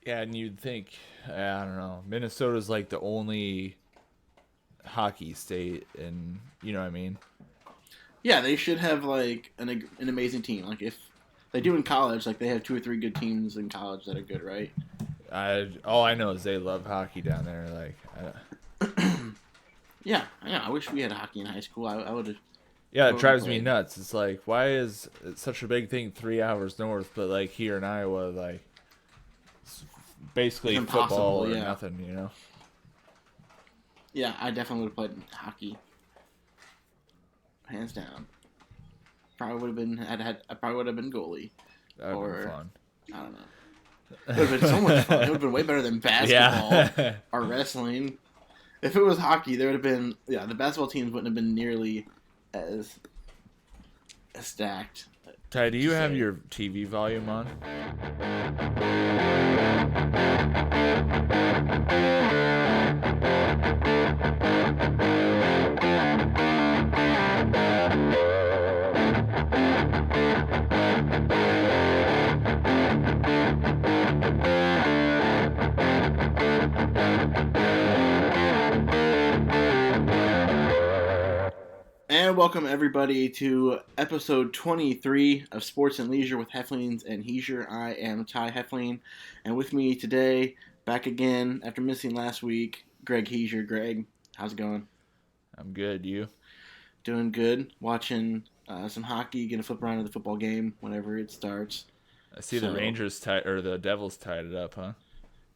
Yeah, and you'd think, I don't know, Minnesota's like the only hockey state, and you know what I mean? Yeah, they should have like an amazing team. Like if they do in college, like they have two or three good teams in college that are good, right? All I know is they love hockey down there. Yeah, yeah. I wish we had hockey in high school. I would have Yeah, it totally drives me played. nuts. It's like, why is it such a big thing 3 hours north, but like here in Iowa, like it's It's basically football impossible. or Yeah, nothing, you know? yeah. I definitely would have played hockey, hands down. Probably would have been. I probably would have been goalie, That would have been or fun. I don't know. It would have been so much fun. It would have been way better than basketball Yeah. or wrestling. If it was hockey, there would have been the basketball teams wouldn't have been nearly as stacked. Ty, do To you have say. your TV volume on? And welcome everybody to episode 23 of Sports and Leisure with Heflings and Heisure. I am Ty Hefling, and with me today, back again after missing last week, Greg Heisure. Greg, how's it going? I'm good. You? Doing good. Watching some hockey, gonna flip around to the football game whenever it starts. I see the So, Rangers tied or the Devils tied it up, huh?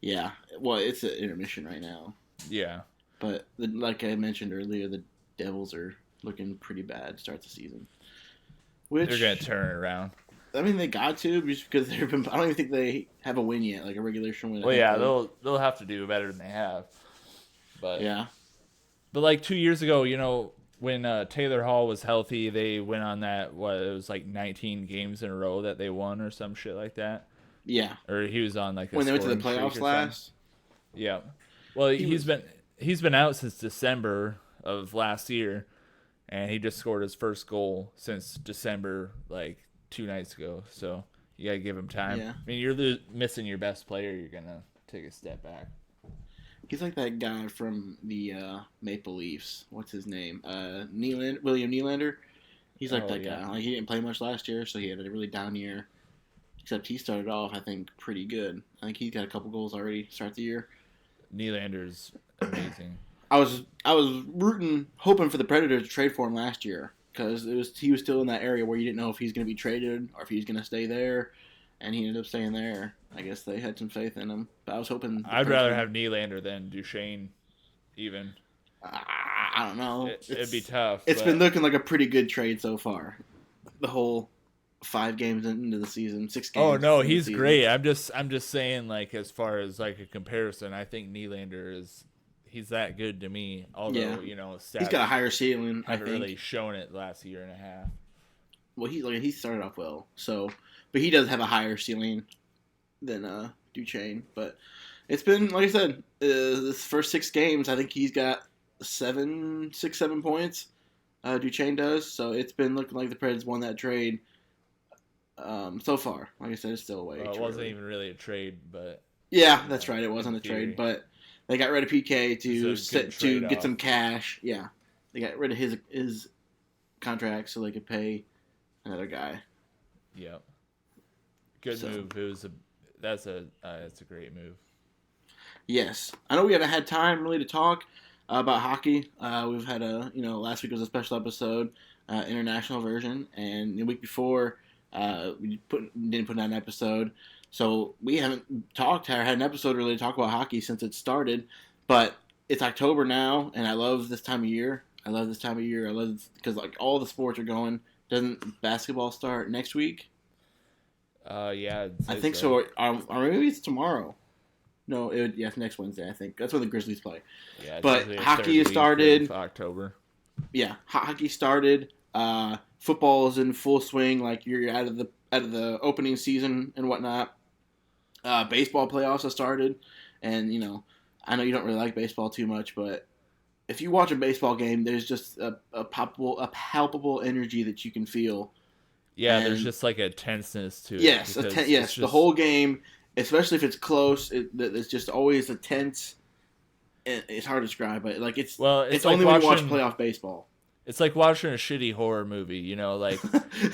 yeah, well, it's an intermission right now. Yeah. But like I mentioned earlier, the Devils are looking pretty bad to start the season. They're gonna Which turn it around. I mean, they got to just because they've been. I don't even think they have a win yet, like a regulation win. I Well, think yeah, they'll have to do better than they have. But yeah, but like 2 years ago, when Taylor Hall was healthy, they went on that it was like 19 games in a row that they won or some shit like that. yeah. Or he was on like a When they went to the scoring streak playoffs or something. last, Yeah. Well, he was. he's been out since December of last year, and he just scored his first goal since December, like 2 nights ago. So you gotta give him time. Yeah, I mean, you're missing your best player. You're gonna take a step back. he's like that guy from the Maple Leafs. What's his name? William Nylander. He's like Oh that yeah, guy. Like he didn't play much last year, so he had a really down year. Except he started off, I think, pretty good. I think he's got a couple goals already to start the year. Nylander's amazing. I was rooting, hoping for the Predators to trade for him last year because he was still in that area where you didn't know if he's going to be traded or if he's going to stay there, and he ended up staying there. I guess they had some faith in him, but I was hoping. I'd rather have Nylander than Duchesne, even. I don't know. It'd be tough. It's but been looking like a pretty good trade so far. The whole 5 games into the season, 6 games. Oh no, into the he's season. great. I'm just saying, like, as far as like a comparison, I think he's that good to me. Although Yeah. stats He's got a higher ceiling. I haven't think. really shown it the last year and a half. Well, he started off well, so but he does have a higher ceiling than Duchesne. But it's been like I said, this first 6 games, I think he's got 7 points. Duchesne does, so it's been looking like the Preds won that trade. So far, like I said, it's still away. Well, it wasn't even really a trade, but Yeah, that's right. It wasn't a theory. trade, but they got rid of PK to It's a good to trade-off. get some cash. Yeah, they got rid of his contract so they could pay another guy. Yep. Good So. move. That's a great move. Yes, I know we haven't had time really to talk about hockey. We've had last week was a special episode, international version, and the week before we didn't put out an episode, so we haven't had an episode really to talk about hockey since it started. But it's October now, and I love this time of year. I love because like all the sports are going. Doesn't basketball start next week? Yeah. I'd say I think so. Or maybe it's tomorrow. No, it's next Wednesday. I think that's when the Grizzlies play. Yeah. It's But usually a hockey third has week started. of October. Yeah, hockey started. Football is in full swing. Like you're out of the opening season and whatnot. Baseball playoffs have started, and I know you don't really like baseball too much, but if you watch a baseball game, there's just a palpable energy that you can feel. Yeah, And there's just like a tenseness to it. yes, because yes, it's the just- whole game. especially if it's close. It's just always a tense. It's hard to describe, but like it's like only when you watch playoff baseball. It's like watching a shitty horror movie, you know, like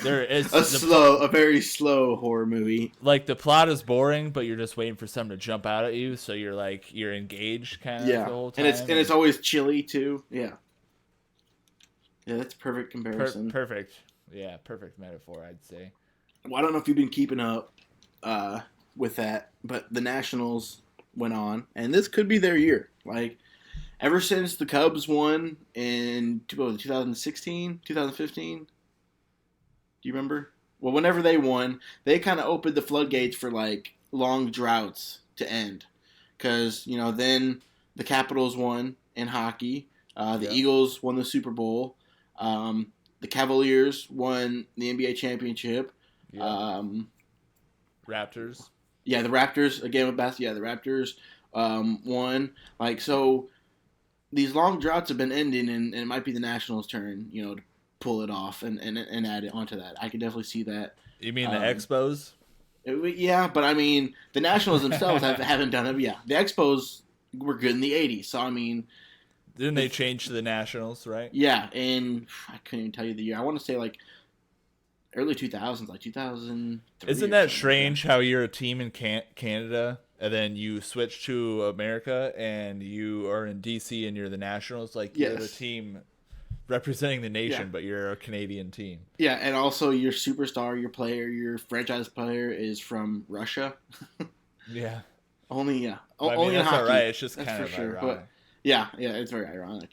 there is a very slow horror movie. Like the plot is boring, but you're just waiting for something to jump out at you, so you're engaged kind of the whole time. And it's always chilly too. Yeah. Yeah, that's a perfect comparison. Perfect. Yeah, perfect metaphor, I'd say. Well, I don't know if you've been keeping up with that, but the Nationals went on, and this could be their year. Like, ever since the Cubs won in 2016, 2015, do you remember? Well, whenever they won, they kind of opened the floodgates for, like, long droughts to end. Because, you know, then the Capitals won in hockey. The Eagles won the Super Bowl. The Cavaliers won the NBA championship. Yeah. Raptors. Yeah, the Raptors, again with basketball, the Raptors won. Like, so these long droughts have been ending, and it might be the Nationals' turn, you know, to pull it off and add it onto that. I could definitely see that. You mean the Expos? Yeah, but I mean, the Nationals themselves haven't done it. Yeah, the Expos were good in the 80s, so I mean... Didn't they change to the Nationals, right? Yeah, and I couldn't even tell you the year. I want to say, like, early 2000s, like 2003. Isn't that strange how you're a team in Canada and then you switch to America and you are in DC and you're the Nationals? Like, you're the team representing the nation, but you're a Canadian team. Yeah, and also your superstar, your player, your franchise player is from Russia. Yeah. Only in hockey. That's all right. It's just kind of ironic. But, yeah, it's very ironic.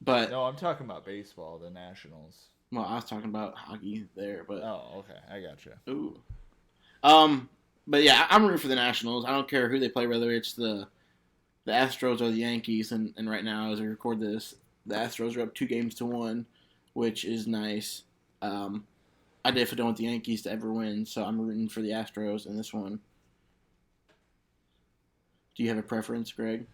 But no, I'm talking about baseball, the Nationals. Well, I was talking about hockey there, but okay, I gotcha. Ooh, but yeah, I'm rooting for the Nationals. I don't care who they play, whether it's the Astros or the Yankees. And right now, as I record this, the Astros are up 2-1, which is nice. I definitely don't want the Yankees to ever win, so I'm rooting for the Astros in this one. Do you have a preference, Greg?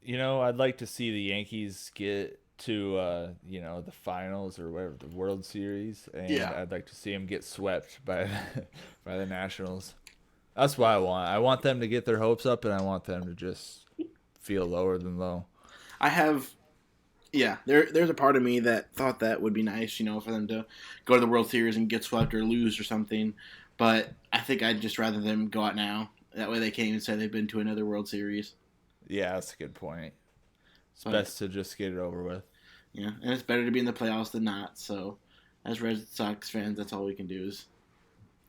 You know, I'd like to see the Yankees get to the finals or whatever, the World Series, and I'd like to see them get swept by the Nationals. That's what I want. I want them to get their hopes up, and I want them to just feel lower than low. There's a part of me that thought that would be nice, you know, for them to go to the World Series and get swept or lose or something. But I think I'd just rather them go out now. That way they can't even say they've been to another World Series. Yeah, that's a good point. It's best to just get it over with. Yeah, and it's better to be in the playoffs than not. So, as Red Sox fans, that's all we can do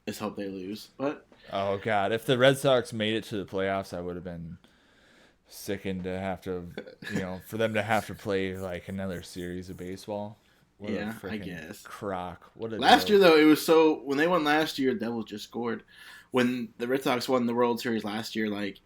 is hope they lose. But oh God, if the Red Sox made it to the playoffs, I would have been sickened to have to, for them to have to play like another series of baseball. What I guess. Crock. Last year though, it was so when they won last year, the Devils just scored. When the Red Sox won the World Series last year, like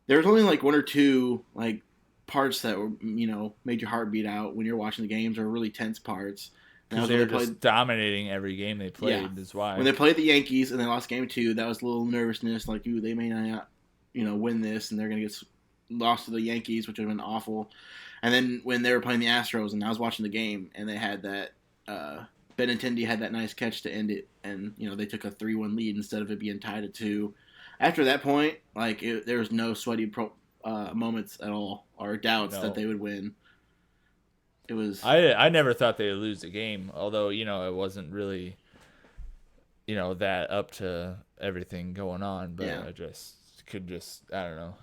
there was only like one or two like parts that were made your heart beat out when you're watching the games, or really tense parts. Because they were just dominating every game they played. Yeah. Is why when they played the Yankees and they lost game 2, that was a little nervousness. Like, ooh, they may not win this, and they're gonna get lost to the Yankees, which would have been awful. And then when they were playing the Astros, and I was watching the game, and they had that Benintendi had that nice catch to end it, and they took a 3-1 lead instead of it being tied at 2. After that point, like there was no sweaty moments at all, or doubts that they would win. It was. I never thought they would lose the game, although it wasn't really that up to everything going on. But I don't know.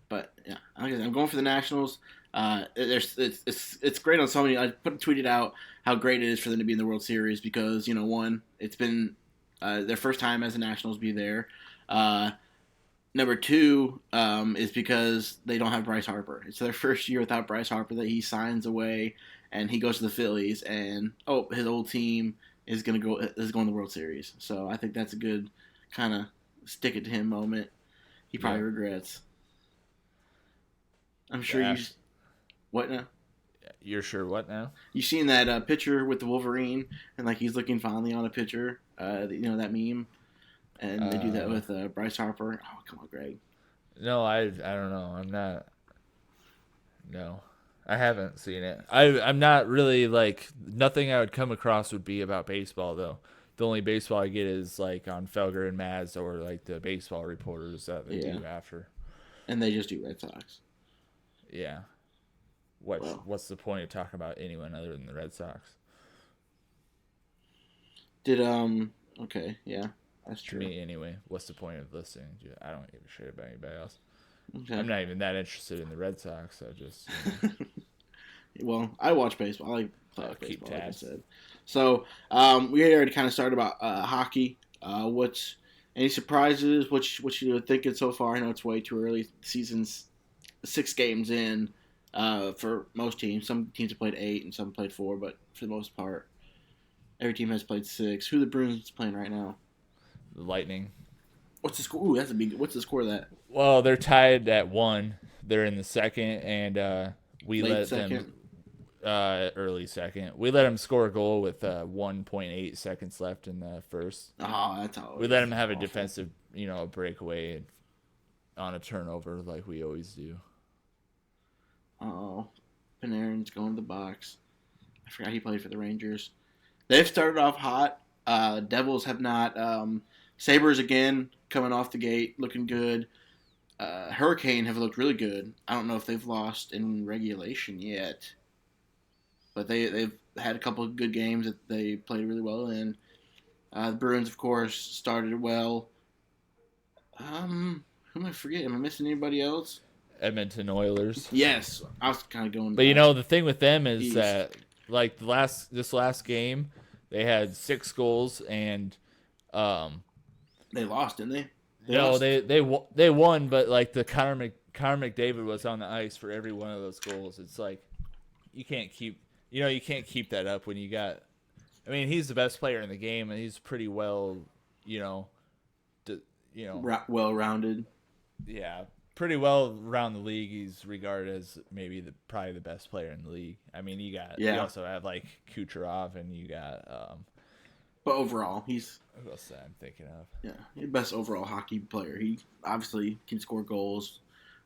But yeah, I'm going for the Nationals. It's great on so many. I tweeted out how great it is for them to be in the World Series because one, it's been their first time as the Nationals be there. Number 2 is because they don't have Bryce Harper. It's their first year without Bryce Harper that he signs away and he goes to the Phillies, and his old team is going to the World Series. So I think that's a good kind of stick it to him moment. He probably regrets. I'm sure what now? You're sure what now? You seen that picture with the Wolverine and like he's looking fondly on a picture? That meme. And they do that with Bryce Harper. Oh, come on, Greg. No, I don't know. I'm not. No, I haven't seen it. I'm not really like nothing I would come across would be about baseball though. the only baseball I get is like on Felger and Maz or like the baseball reporters that they Yeah. do after. And they just do Red Sox. Yeah. Well, What's the point of talking about anyone other than the Red Sox? did okay, yeah, that's To true. me, anyway. What's the point of listening? I don't give a shit about anybody else. Okay. I'm not even that interested in the Red Sox. I just Well, I watch baseball. I like playoff keep baseball, like I tabs. said. So we already kind of started about hockey. What's any surprises? What you thinking so far? I know it's way too early. The season's 6 games in for most teams. Some teams have played 8 and some played 4, but for the most part, every team has played 6. Who are the Bruins playing right now? The Lightning. What's the score? Ooh, that's a big. What's the score of that? Well, they're tied at 1. They're in the second, and we Late let them second. early second. We let them score a goal with 1.8 seconds left in the first. Oh, that's We let always them have a awful. defensive, breakaway on a turnover like we always do. Oh, Panarin's going to the box. I forgot he played for the Rangers. They've started off hot. Devils have not. Sabres again coming off the gate, looking good. Hurricane have looked really good. I don't know if they've lost in regulation yet, but they've had a couple of good games that they played really well in. The Bruins, of course, started well. Who am I forgetting? Am I missing anybody else? Edmonton Oilers. Yes, I was kind of going. But the thing with them is East. that like this last game, they had 6 goals and They lost, didn't they? they won, but like the Connor McDavid was on the ice for every one of those goals. It's like you can't keep that up when you got. I mean, he's the best player in the game, and he's pretty well, well-rounded. Yeah, pretty well around the league. He's regarded as maybe probably the best player in the league. I mean, you also have like Kucherov, and you got. But overall, he's Who else I'm thinking of? yeah, the best overall hockey player. He obviously can score goals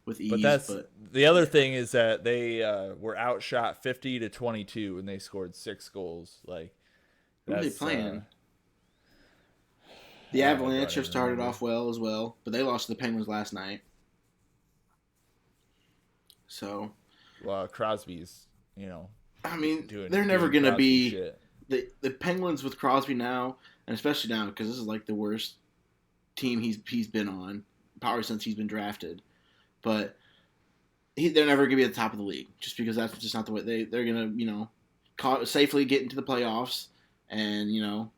with ease. But the other thing is that they were outshot 50-22, and they scored 6 goals. Like, who are they playing? The Avalanche have started off well as well, but they lost to the Penguins last night. So, well, Crosby's, I mean, they're never going to be shit. The Penguins with Crosby now, and especially now because this is like the worst team he's been on probably since he's been drafted. But they're never going to be at the top of the league just because that's just not the way they're going to safely get into the playoffs and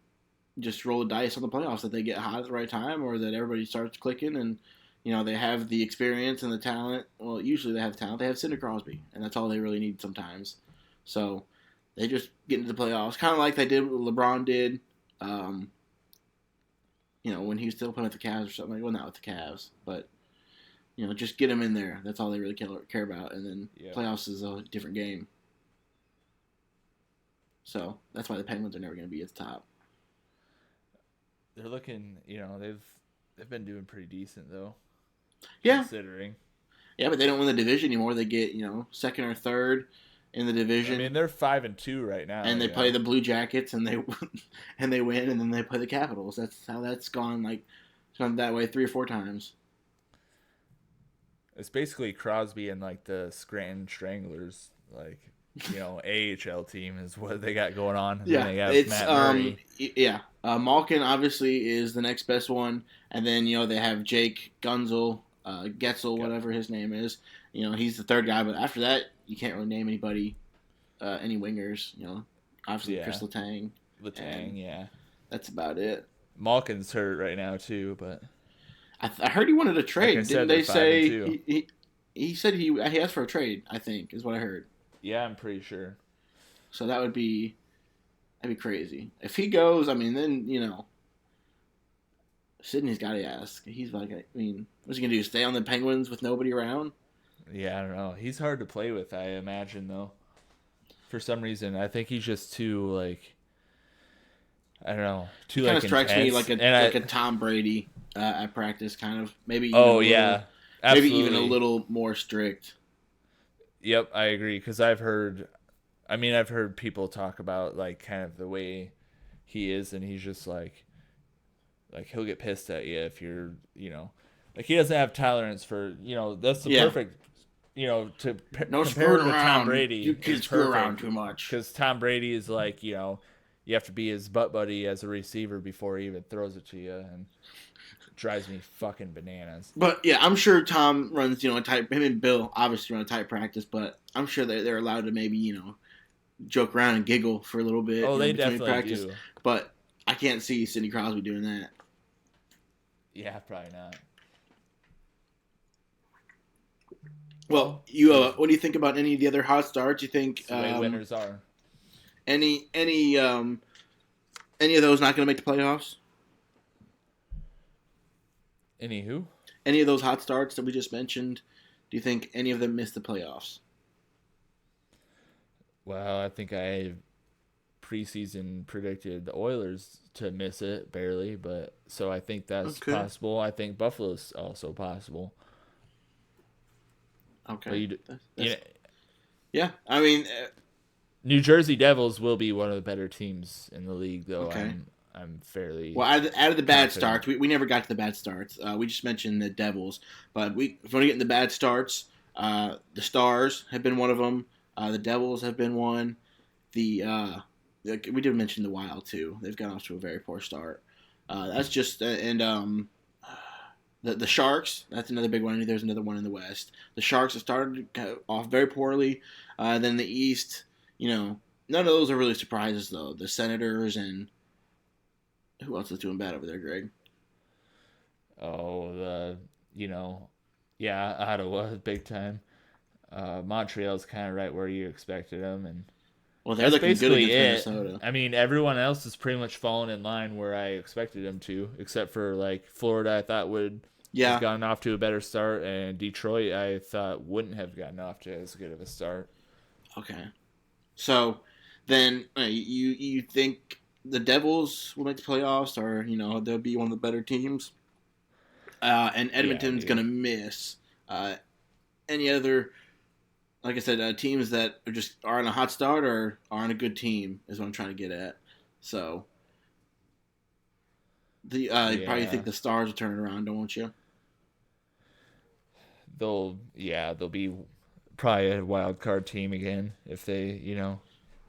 just roll the dice on the playoffs that they get hot at the right time or that everybody starts clicking and they have the experience and the talent. Well, usually they have talent. They have Sidney Crosby, and that's all they really need sometimes. So they just get into the playoffs, kind of like they did what LeBron did, when he was still playing with the Cavs or something. Well, not with the Cavs, but just get him in there. That's all they really care about. And then playoffs is a different game. So that's why the Penguins are never going to be at the top. They're looking, they've been doing pretty decent though. Yeah. Considering. Yeah, but they don't win the division anymore. They get, second or third in the division. I mean, they're 5-2 right now. And they play the Blue Jackets and they win, and then they play the Capitals. That's how that's gone. Like, it's gone that way 3 or 4 times. It's basically Crosby and like the Scranton Stranglers, like AHL team is what they got going on. And yeah, then they have it's Matt Murray. Malkin obviously is the next best one, and then they have Jake Getzel, whatever his name is. He's the third guy, but after that you can't really name anybody, any wingers. Obviously Chris Letang. Yeah. That's about it. Malkin's hurt right now too, but I heard he wanted a trade. Like Didn't they say he said he asked for a trade? I think is what I heard. Yeah, I'm pretty sure. So that'd be crazy if he goes. I mean, then Sidney's got to ask. He's like, what's he gonna do? Stay on the Penguins with nobody around? Yeah, I don't know. He's hard to play with, I imagine, though. For some reason, I think he's just too like. I don't know. Too kind of strikes me like a Tom Brady at practice, kind of maybe. Absolutely. Maybe even a little more strict. Yep, I agree because I've heard people talk about like kind of the way he is, and he's just like he'll get pissed at you if you're, like he doesn't have tolerance for, that's the Yeah. perfect, to No compare screwing him to Tom around. You Brady is kids screw around perfect too much. because Tom Brady is like, you have to be his butt buddy as a receiver before he even throws it to you, and it drives me fucking bananas. But yeah, I'm sure Tom runs, a tight. Him and Bill obviously run a tight practice, but I'm sure they're allowed to maybe joke around and giggle for a little bit, Oh, they between definitely practice. do. But I can't see Sidney Crosby doing that. Yeah, probably not. Well, what do you think about any of the other hot starts? You think It's the way winners are. any of those not going to make the playoffs? Any who? Any of those hot starts that we just mentioned? Do you think any of them missed the playoffs? Well, I think I preseason predicted the Oilers to miss it barely, but so I think that's possible. I think Buffalo's also possible. Okay. But yeah, I mean, New Jersey Devils will be one of the better teams in the league, though. Okay. I'm fairly out of the bad confident. starts. We never got to the bad starts. We just mentioned the Devils, but if we want to get into bad starts, the Stars have been one of them. The Devils have been one. We did mention the Wild too. They've gone off to a very poor start. That's just the Sharks. That's another big one. There's another one in the West. The Sharks have started off very poorly. Then the East, none of those are really surprises though. The Senators and who else is doing bad over there, Greg? Oh, Ottawa, big time. Montreal's kind of right where you expected them, and well, they're looking good against Minnesota. I mean, everyone else is pretty much fallen in line where I expected them to, except for like Florida. I thought would have gotten off to a better start, and Detroit I thought wouldn't have gotten off to as good of a start. Okay, so then you think the Devils will make the playoffs, or they'll be one of the better teams, and Edmonton's gonna miss. Any other, like I said, teams that are on a hot start or are on a good team is what I'm trying to get at. So you probably think the Stars will turn it around, don't you? They'll be probably a wild card team again if they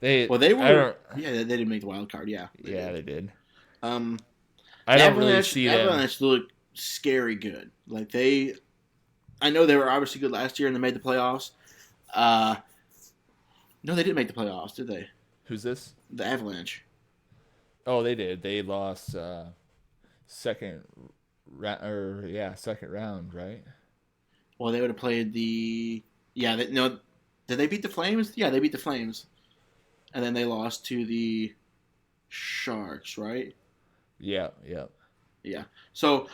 they were they didn't make the wild card. They did. I don't really see them. Avalanche look scary good. Like I know they were obviously good last year and they made the playoffs. No, they didn't make the playoffs, did they? Who's this? The Avalanche. Oh, they did. They lost second round, right? Well, they would have played the did they beat the Flames? Yeah, they beat the Flames, and then they lost to the Sharks, right? Yeah. So,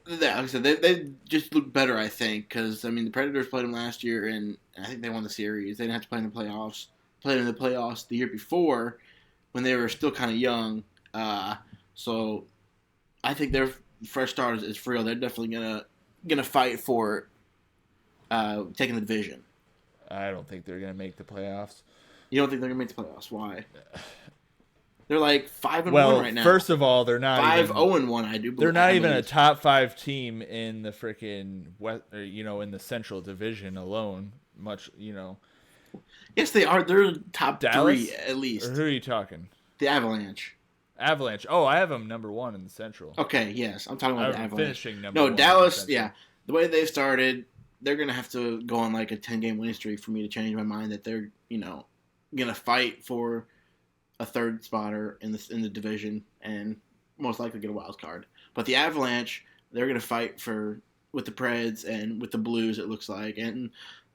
like I said, they just look better, I think, because the Predators played them last year, and I think they won the series. They didn't have to play in the playoffs. Played in the playoffs the year before, when they were still kind of young. So, I think their fresh start is for real. They're definitely gonna fight for taking the division. I don't think they're gonna make the playoffs. You don't think they're gonna make the playoffs? Why? They're like 5-1 right now. First of all, they're not 5-0-1. I do. They're not even a top 5 team in the freaking West, or, in the Central Division alone. Yes, they are. They're top Dallas? 3 at least. Or who are you talking? The Avalanche. Avalanche. Oh, I have them number 1 in the Central. Okay, yes, I'm talking about the Avalanche. Finishing number 1. No, Dallas. Yeah, the way they've started, they're gonna have to go on like a 10-game winning streak for me to change my mind that they're gonna fight for a third spotter in the division and most likely get a wild card. But the Avalanche, they're going to fight with the Preds and with the Blues, it looks like, and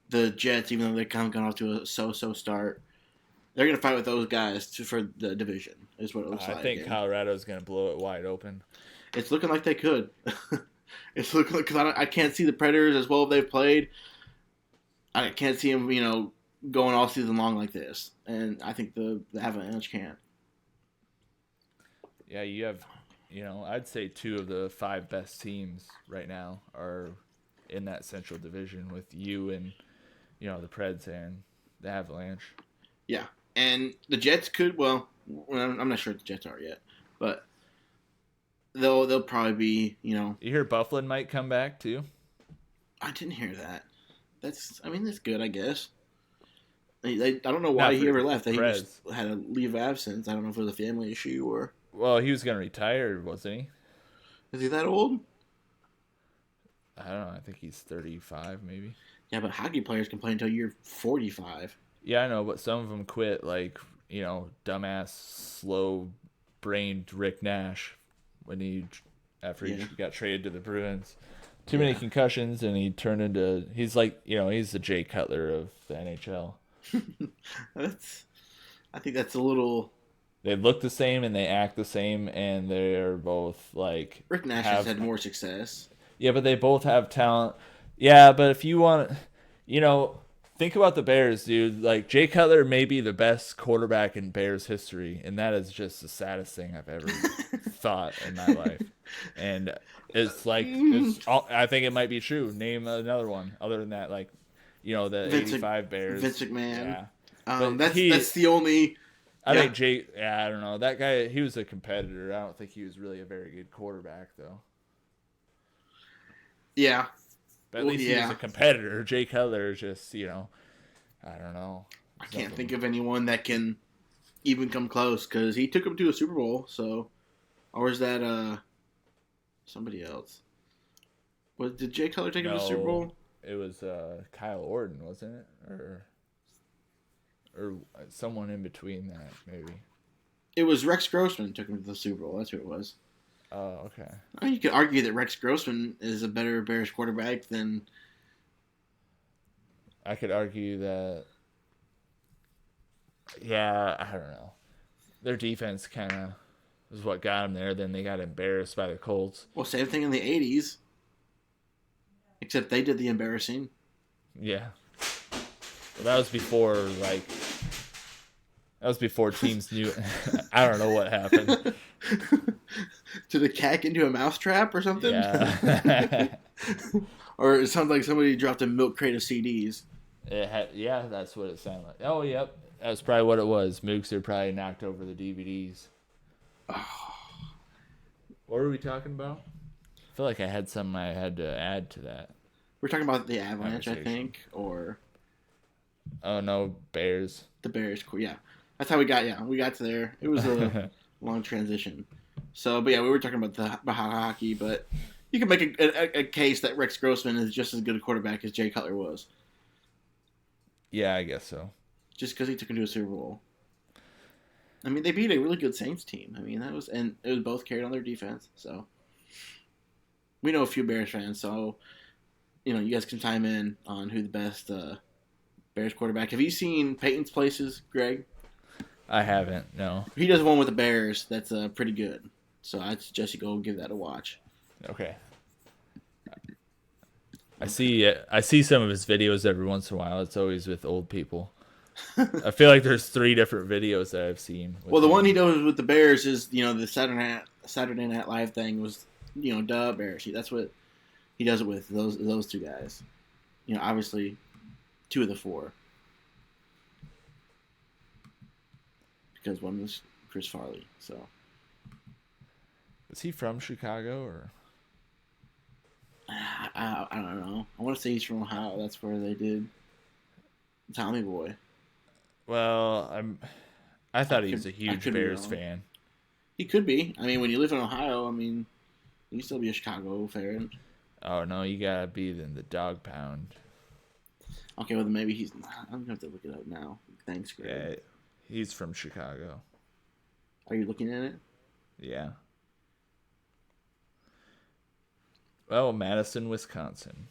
the Jets, even though they kind of gone off to a so-so start. They're going to fight with those guys for the division, is what it looks like. I think Colorado's going to blow it wide open. It's looking like they could. It's looking like, because I can't see the Predators as well as they've played. I can't see them, going all season long like this, and I think the Avalanche can. Yeah, you have, I'd say 2 of the 5 best teams right now are in that Central Division with you and, the Preds and the Avalanche. Yeah, And the Jets could, well, I'm not sure what the Jets are yet, but they'll probably be, You hear Bufflin might come back too. I didn't hear that. That's good, I guess. I don't know why Not he for ever left. That he just Prez. had a leave of absence. I don't know if it was a family issue or Well, he was gonna retire, wasn't he? is he that old? I don't know. I think he's 35, maybe. Yeah, but hockey players can play until you're 45. Yeah, I know, but some of them quit, like dumbass, slow-brained Rick Nash when after he Yeah, got traded to the Bruins. Too many yeah. concussions, and he turned into he's like he's the Jay Cutler of the NHL. that's. I think that's a little. They look the same and they act the same, and they're both like Rick Nash has have had more success. yeah, but they both have talent. Yeah, but if you want, think about the Bears, dude. Like Jay Cutler may be the best quarterback in Bears history, and that is just the saddest thing I've ever thought in my life. And it's like I think it might be true. Name another one other than that, like the Vince, '85 Bears. Vince McMahon. Yeah, but That's the only. I Yeah. think Jay. Yeah, I don't know. That guy, he was a competitor. I don't think he was really a very good quarterback, though. Yeah. But at least he was a competitor. Jay Cutler is just, I don't know. I can't think of anyone that can even come close because he took him to a Super Bowl. So, or is that somebody else? Did Jay Cutler take him to the Super Bowl? It was Kyle Orton, wasn't it, or someone in between that, maybe. It was Rex Grossman took him to the Super Bowl. That's who it was. Oh, okay. I mean, you could argue that Rex Grossman is a better Bears quarterback than. I could argue that. Yeah, I don't know. Their defense kind of was what got them there. Then they got embarrassed by the Colts. Well, same thing in the '80s, except they did the embarrassing. Yeah. Well, that was before teams knew. I don't know what happened. Did a cat get into a mousetrap or something? Yeah. Or it sounds like somebody dropped a milk crate of CDs. Yeah, that's what it sounded like. Oh, yep. That's probably what it was. Mookser probably knocked over the DVDs. What were we talking about? I feel like I had something I had to add to that. We're talking about the Avalanche, I think, or... Oh, no, Bears. The Bears, yeah. That's how we got to there. It was a long transition. So, but yeah, we were talking about hockey, but you can make a case that Rex Grossman is just as good a quarterback as Jay Cutler was. Yeah, I guess so. Just because he took him to a Super Bowl. I mean, they beat a really good Saints team. I mean, and it was both carried on their defense. So we know a few Bears fans, so you guys can chime in on who the best Bears quarterback. Have you seen Peyton's Places, Greg? I haven't. No. He does one with the Bears that's pretty good. So I'd suggest you go give that a watch. Okay. I see some of his videos every once in a while. It's always with old people. I feel like there's 3 different videos that I've seen. Well, the one he does with the Bears is, the Saturday Night Live thing was, duh, Bears. That's what he does it with, those 2 guys. Obviously 2 of the 4. Because one was Chris Farley, so. Is he from Chicago or? I don't know. I want to say he's from Ohio. That's where they did Tommy Boy. Well, I thought he was a huge Bears fan. He could be. I mean, when you live in Ohio, you can still be a Chicago fan. Oh no, you gotta be in the dog pound. Okay, well then maybe he's not. I'm gonna have to look it up now. Thanks, Greg. Yeah, he's from Chicago. Are you looking at it? Yeah. Well, Madison, Wisconsin.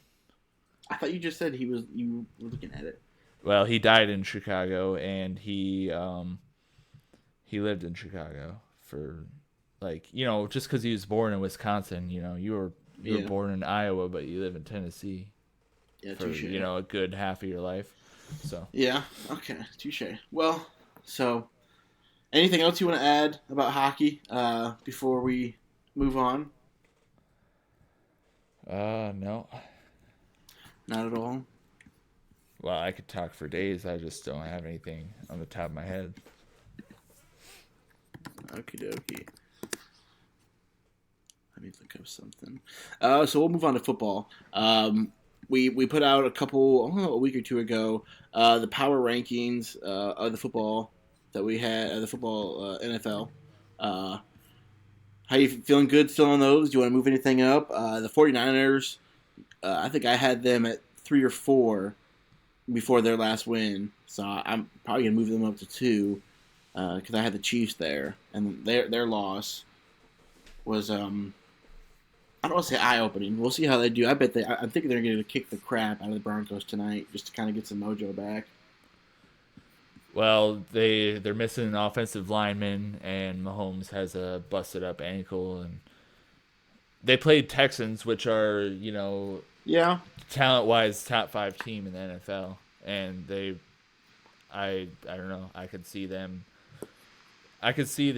I thought you just said you were looking at it. Well, he died in Chicago, and he lived in Chicago for, just because he was born in Wisconsin. You were born in Iowa, but you live in Tennessee. Yeah, for touche. A good half of your life. So. Yeah. Okay. Touche. Well, so anything else you want to add about hockey before we move on? No. Not at all. Well, I could talk for days. I just don't have anything on the top of my head. Okie dokie. Let me think of something. So we'll move on to football. We put out a week or two ago, the power rankings of the football that we had, the football NFL. How you feeling good still on those? Do you want to move anything up? The 49ers, I think I had them at 3 or 4 before their last win. So I'm probably going to move them up to 2 because I had the Chiefs there. And their loss was, I don't want to say eye-opening. We'll see how they do. I think they're going to kick the crap out of the Broncos tonight just to kind of get some mojo back. Well, they're missing an offensive lineman, and Mahomes has a busted up ankle, and they played Texans, which are Yeah, talent wise top 5 team in the NFL, and I don't know, I could see the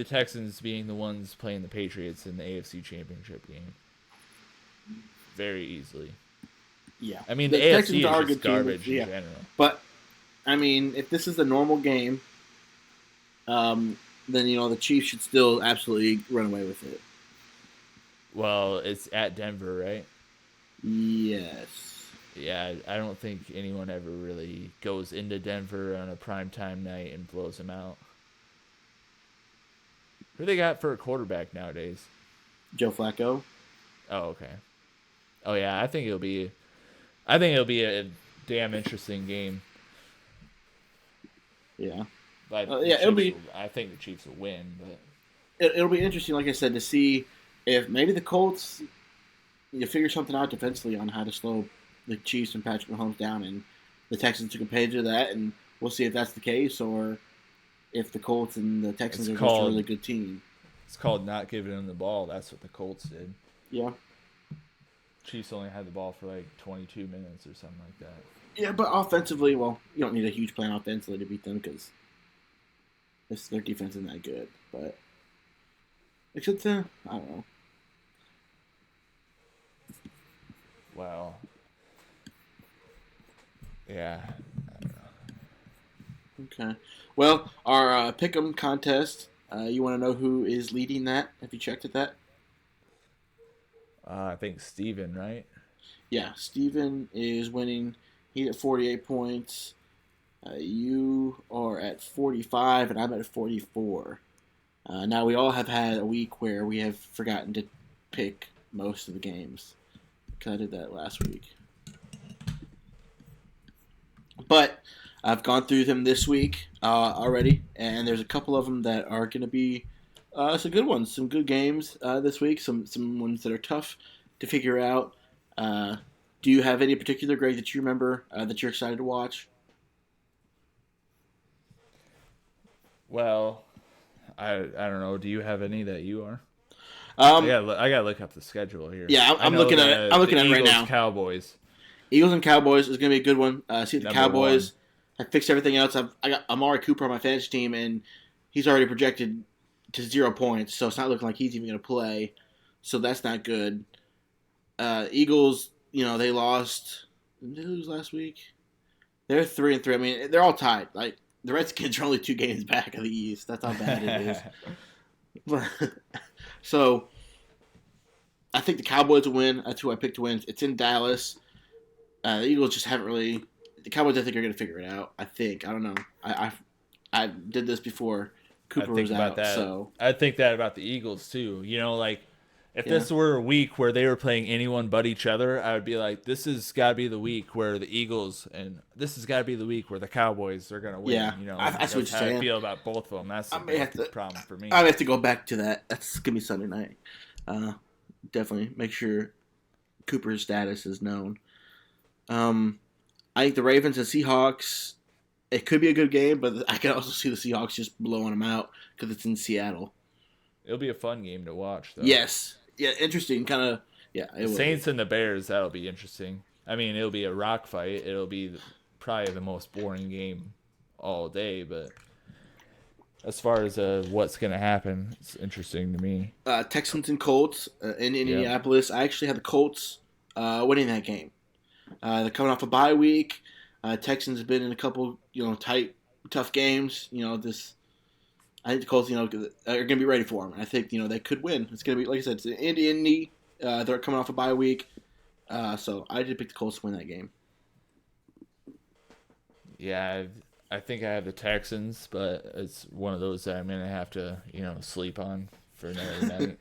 Texans being the ones playing the Patriots in the AFC Championship game very easily. yeah. I mean, the AFC is just garbage in general. But I mean, if this is the normal game, then the Chiefs should still absolutely run away with it. Well, it's at Denver, right? Yes. Yeah, I don't think anyone ever really goes into Denver on a primetime night and blows them out. Who they got for a quarterback nowadays? Joe Flacco. Oh, okay. Oh yeah, I think it'll be a damn interesting game. Yeah. But I think the Chiefs will win, but it'll be interesting, like I said, to see if maybe the Colts figure something out defensively on how to slow the Chiefs and Patrick Mahomes down, and the Texans took advantage of that, and we'll see if that's the case or if the Colts and the Texans are just a really good team. It's called not giving them the ball. That's what the Colts did. Yeah. Chiefs only had the ball for like 22 minutes or something like that. Yeah, but offensively, well, you don't need a huge plan offensively to beat them because their defense isn't that good. But except, I don't know. Wow. Yeah. I don't know. Okay. Well, our Pick'em contest, you want to know who is leading that? Have you checked at that? I think Steven, right? Yeah, Steven is winning. He's at 48 points. You are at 45, and I'm at 44. Now, we all have had a week where we have forgotten to pick most of the games, because I did that last week. But I've gone through them this week already, and there's a couple of them that are going to be some good ones, some good games this week, some ones that are tough to figure out. Do you have any particular grade that you remember that you're excited to watch? Well, I don't know. Do you have any that you are? I gotta look up the schedule here. Yeah, I'm looking at it. I'm looking at it right now. Cowboys. Eagles and Cowboys is going to be a good one. See if the Cowboys 1. have fixed everything else. I got Amari Cooper on my fantasy team, and he's already projected to 0 points, so it's not looking like he's even going to play. So that's not good. Eagles, they lost. Did they lose last week? They're 3-3. I mean, they're all tied. Like the Redskins are only 2 games back of the East. That's how bad it is. So I think the Cowboys will win. That's who I picked to win. It's in Dallas. The Eagles just haven't really. The Cowboys, I think, are going to figure it out. I think. I don't know. I did this before Cooper was out. So I think that about the Eagles too. If this were a week where they were playing anyone but each other, I would be like, this has got to be the week where the Eagles and this has got to be the week where the Cowboys are going to win. Yeah, that's what you're saying. I feel about both of them. That's the problem for me. I have to go back to that. That's going to be Sunday night. Definitely make sure Cooper's status is known. I think the Ravens and Seahawks, it could be a good game, but I can also see the Seahawks just blowing them out because it's in Seattle. It'll be a fun game to watch, though. Yes. Yeah, interesting. Kind of, yeah. The Saints and the Bears, that'll be interesting. I mean, it'll be a rock fight. It'll be probably the most boring game all day, but as far as what's going to happen, it's interesting to me. Texans and Colts in Indianapolis. Yep. I actually had the Colts winning that game. They're coming off a bye week. Texans have been in a couple, tight, tough games. I think the Colts, are going to be ready for them. I think, they could win. It's going to be, like I said, it's Indy. They're coming off a bye week. So I did pick the Colts to win that game. Yeah, I think I have the Texans, but it's one of those that I'm going to have to, sleep on for another night.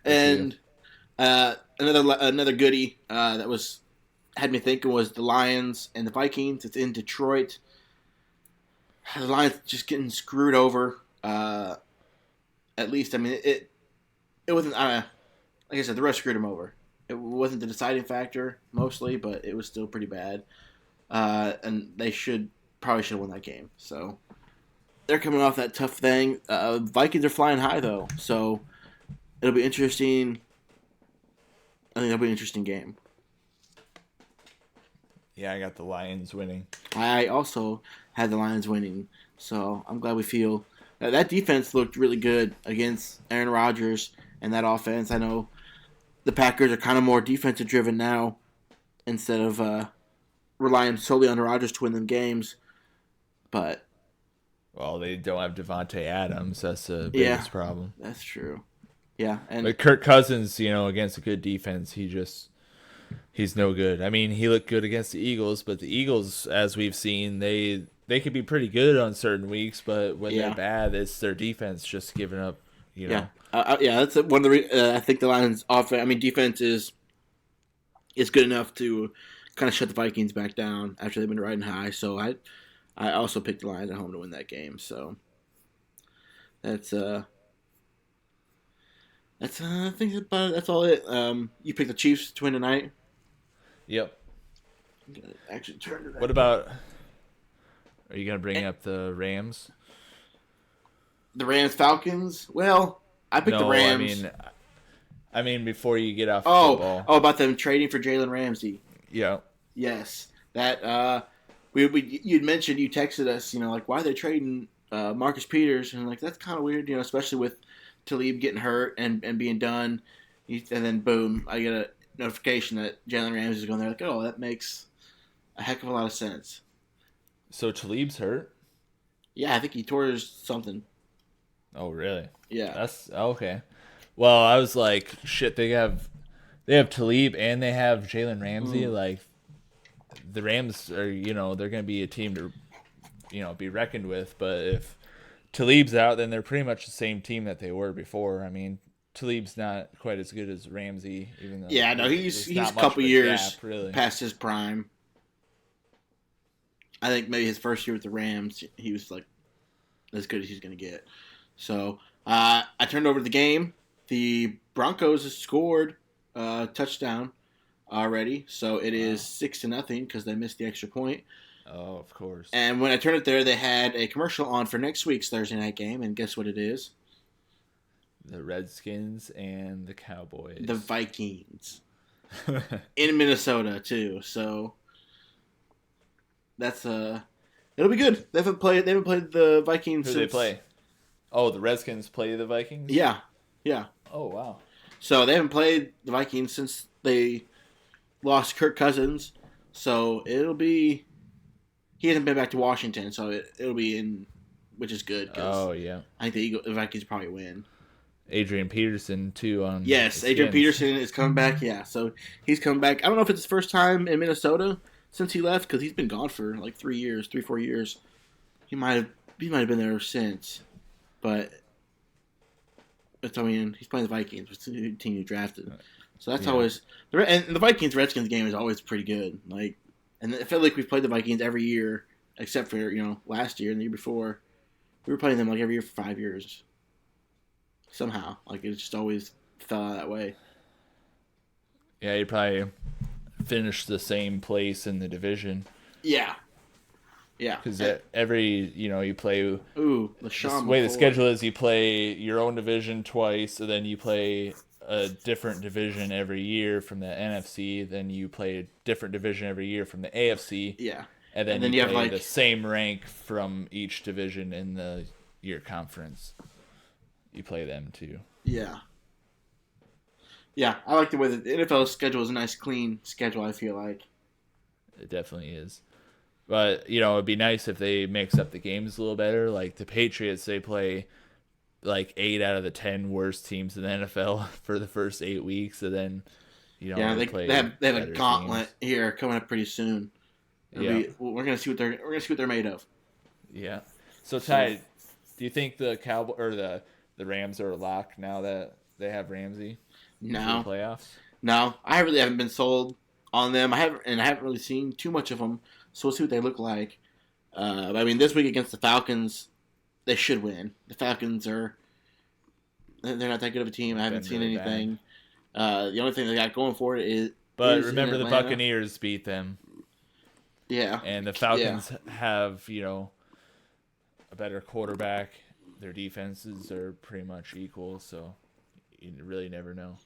And another goodie that had me thinking was the Lions and the Vikings. It's in Detroit. The Lions just getting screwed over. At least, I mean, it wasn't. Like I said, the rest screwed them over. It wasn't the deciding factor mostly, but it was still pretty bad. And they probably should have won that game. So they're coming off that tough thing. Vikings are flying high though, so it'll be interesting. I think it'll be an interesting game. Yeah, I got the Lions winning. I also had the Lions winning, so I'm glad we feel that defense looked really good against Aaron Rodgers and that offense. I know the Packers are kind of more defensive driven now instead of relying solely on Rodgers to win them games. But well, they don't have Devontae Adams. That's the biggest problem. That's true. Yeah, but Kirk Cousins, against a good defense, he's no good. I mean, he looked good against the Eagles, but the Eagles, as we've seen, they could be pretty good on certain weeks, but when they're bad, it's their defense just giving up. Yeah, that's one of the. I think the Lions' offense. I mean, defense is good enough to kind of shut the Vikings back down after they've been riding high. So I also picked the Lions at home to win that game. So that's I think that's all it. You picked the Chiefs to win tonight. Yep. I'm gonna actually turn to that. What about? Are you gonna bring up the Rams? The Rams Falcons. Well, I picked the Rams. I mean before you get off football. Oh, about them trading for Jalen Ramsey. Yeah. Yes, that you'd mentioned, you texted us, like, why are they trading Marcus Peters, and like that's kind of weird, especially with Talib getting hurt and being done, and then boom, I get a notification that Jalen Ramsey is going there. Like, oh, that makes a heck of a lot of sense. So Talib's hurt? Yeah, I think he tore his something. Oh, really? Yeah. That's okay. Well, I was like, shit. They have Talib and they have Jalen Ramsey. Like, the Rams are, they're going to be a team to, be reckoned with. But if Talib's out, then they're pretty much the same team that they were before. I mean, Talib's not quite as good as Ramsey, even though he's a couple years gap, really. Past his prime. I think maybe his first year with the Rams, he was like as good as he's going to get. So I turned over the game. The Broncos have scored a touchdown already, so it is 6-0 because they missed the extra point. Oh, of course. And when I turned it there, they had a commercial on for next week's Thursday night game, and guess what it is? The Redskins and the Cowboys. The Vikings. In Minnesota, too. So that's it'll be good. They haven't played the Vikings since... Who do they play? Oh, the Redskins play the Vikings? Yeah. Oh, wow. So they haven't played the Vikings since they lost Kirk Cousins. So it'll be... He hasn't been back to Washington, so it'll be in... Which is good. Oh, yeah. I think the Vikings probably win. Adrian Peterson, too. Yes, Adrian Peterson is coming back. Yeah, so he's coming back. I don't know if it's his first time in Minnesota since he left, because he's been gone for like 4 years. He might have been there since. But he's playing the Vikings, which is the team he drafted. So that's always and the Vikings-Redskins game is always pretty good. Like, and I feel like we've played the Vikings every year, except for last year and the year before. We were playing them like every year for 5 years. Somehow, like it just always fell out that way. Yeah, you probably finished the same place in the division. Yeah. Because every you play. Ooh, the way the schedule is, you play your own division twice, and then you play a different division every year from the NFC. Then you play a different division every year from the AFC. Yeah. And then you play have the same rank from each division in your conference. You play them too. Yeah. Yeah, I like the way the NFL schedule is a nice, clean schedule, I feel like. It definitely is. But it'd be nice if they mix up the games a little better. Like the Patriots, they play like 8 out of the 10 worst teams in the NFL for the first 8 weeks, and then Yeah, they they play have a better gauntlet teams. here coming up pretty soon. Yeah, We're gonna see what they're made of. yeah. So So Ty, do you think the Cowboy or the Rams are a lock now that they have Ramsey for the no, playoffs? no, I really haven't been sold on them. I haven't really seen too much of them. So we'll see what they look like. I mean, this week against the Falcons, they should win. The Falcons they're not that good of a team. I They've haven't been seen really bad. anything. The only thing they got going for it But is in remember, the Atlanta. Buccaneers beat them, Yeah, and the yeah, Falcons have a better quarterback. Their defenses are pretty much equal, so you really never know.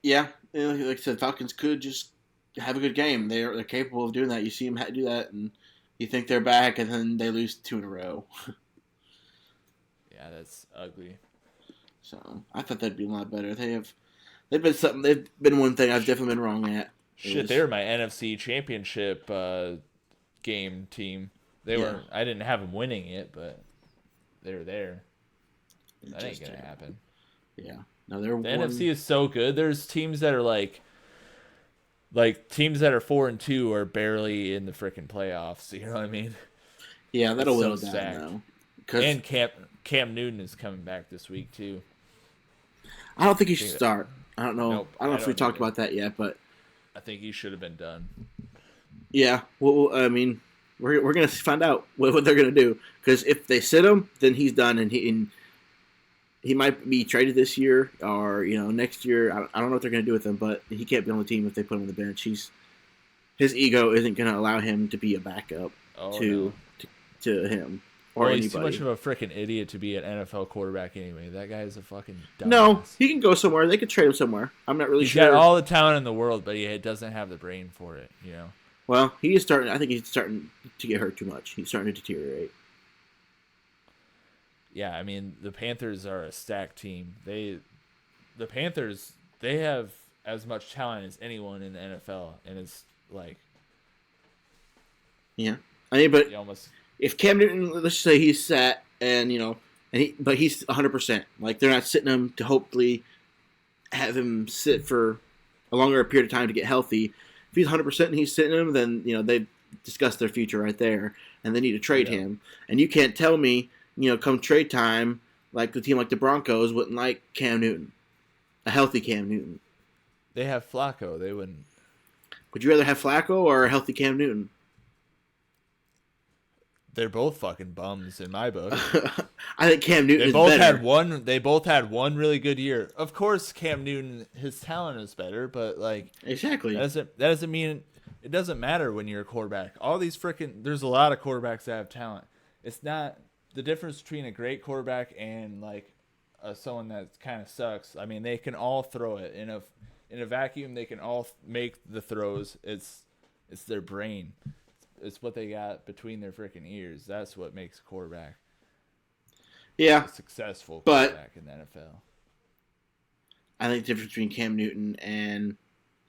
yeah. Like I said, Falcons could just have a good game. They're capable of doing that. You see them do that, and you think they're back, and then they lose 2 in a row. Yeah, that's ugly. So I thought that'd be a lot better. They've been something. They've been one thing I've definitely been wrong at. Shit, they were my NFC Championship game team. They Yeah, were. I didn't have them winning it, but they were there. it's That ain't just gonna terrible. happen. Yeah, no, they're The one. NFC is so good. There's teams that are like teams that are 4-2 are barely in the freaking playoffs. You know what I mean? Yeah, It's that'll so whittle down stacked. though, because And Cam Newton is coming back this week too. I don't think he I should think that, start. I don't know. nope, I don't know I if we don't talked either. about that yet, but I think he should have been done. yeah. Well, I mean, we're gonna find out what they're gonna do, because if they sit him, then he's done, and he might be traded this year or next year. I don't know what they're gonna do with him, but he can't be on the team if they put him on the bench. His ego isn't gonna allow him to be a backup Oh to no. to him or Well, he's too much anybody. of a freaking idiot to be an NFL quarterback anyway. That guy is a fucking No, dumbass. he can go somewhere. They could trade him somewhere. I'm not really He's got sure. all the talent in the world, but he doesn't have the brain for it. Well, he is starting. I think he's starting to get hurt too much. He's starting to deteriorate. Yeah, I mean the Panthers are a stacked team. The Panthers, they have as much talent as anyone in the NFL, and it's like Yeah, I mean, but you almost if Cam Newton, let's say he's set, and but he's 100%. Like they're not sitting him to hopefully have him sit for a longer period of time to get healthy. If he's 100% and he's sitting him, then they've discussed their future right there, and they need to trade yeah. him. And you can't tell me, come trade time, like the team like the Broncos wouldn't like Cam Newton, a healthy Cam Newton. They have Flacco. They wouldn't. Would you rather have Flacco or a healthy Cam Newton? They're both fucking bums in my book. I think Cam Newton They is both better. had one. They both had one really good year. Of course, Cam Newton, his talent is better, but like Exactly. that doesn't mean it doesn't matter when you're a quarterback. All these freaking there's a lot of quarterbacks that have talent. It's not the difference between a great quarterback and like someone that kind of sucks. I mean, they can all throw it in a vacuum. They can all make the throws. It's their brain. It's what they got between their freaking ears. That's what makes a quarterback Yeah, a successful but quarterback in the NFL. I think the difference between Cam Newton and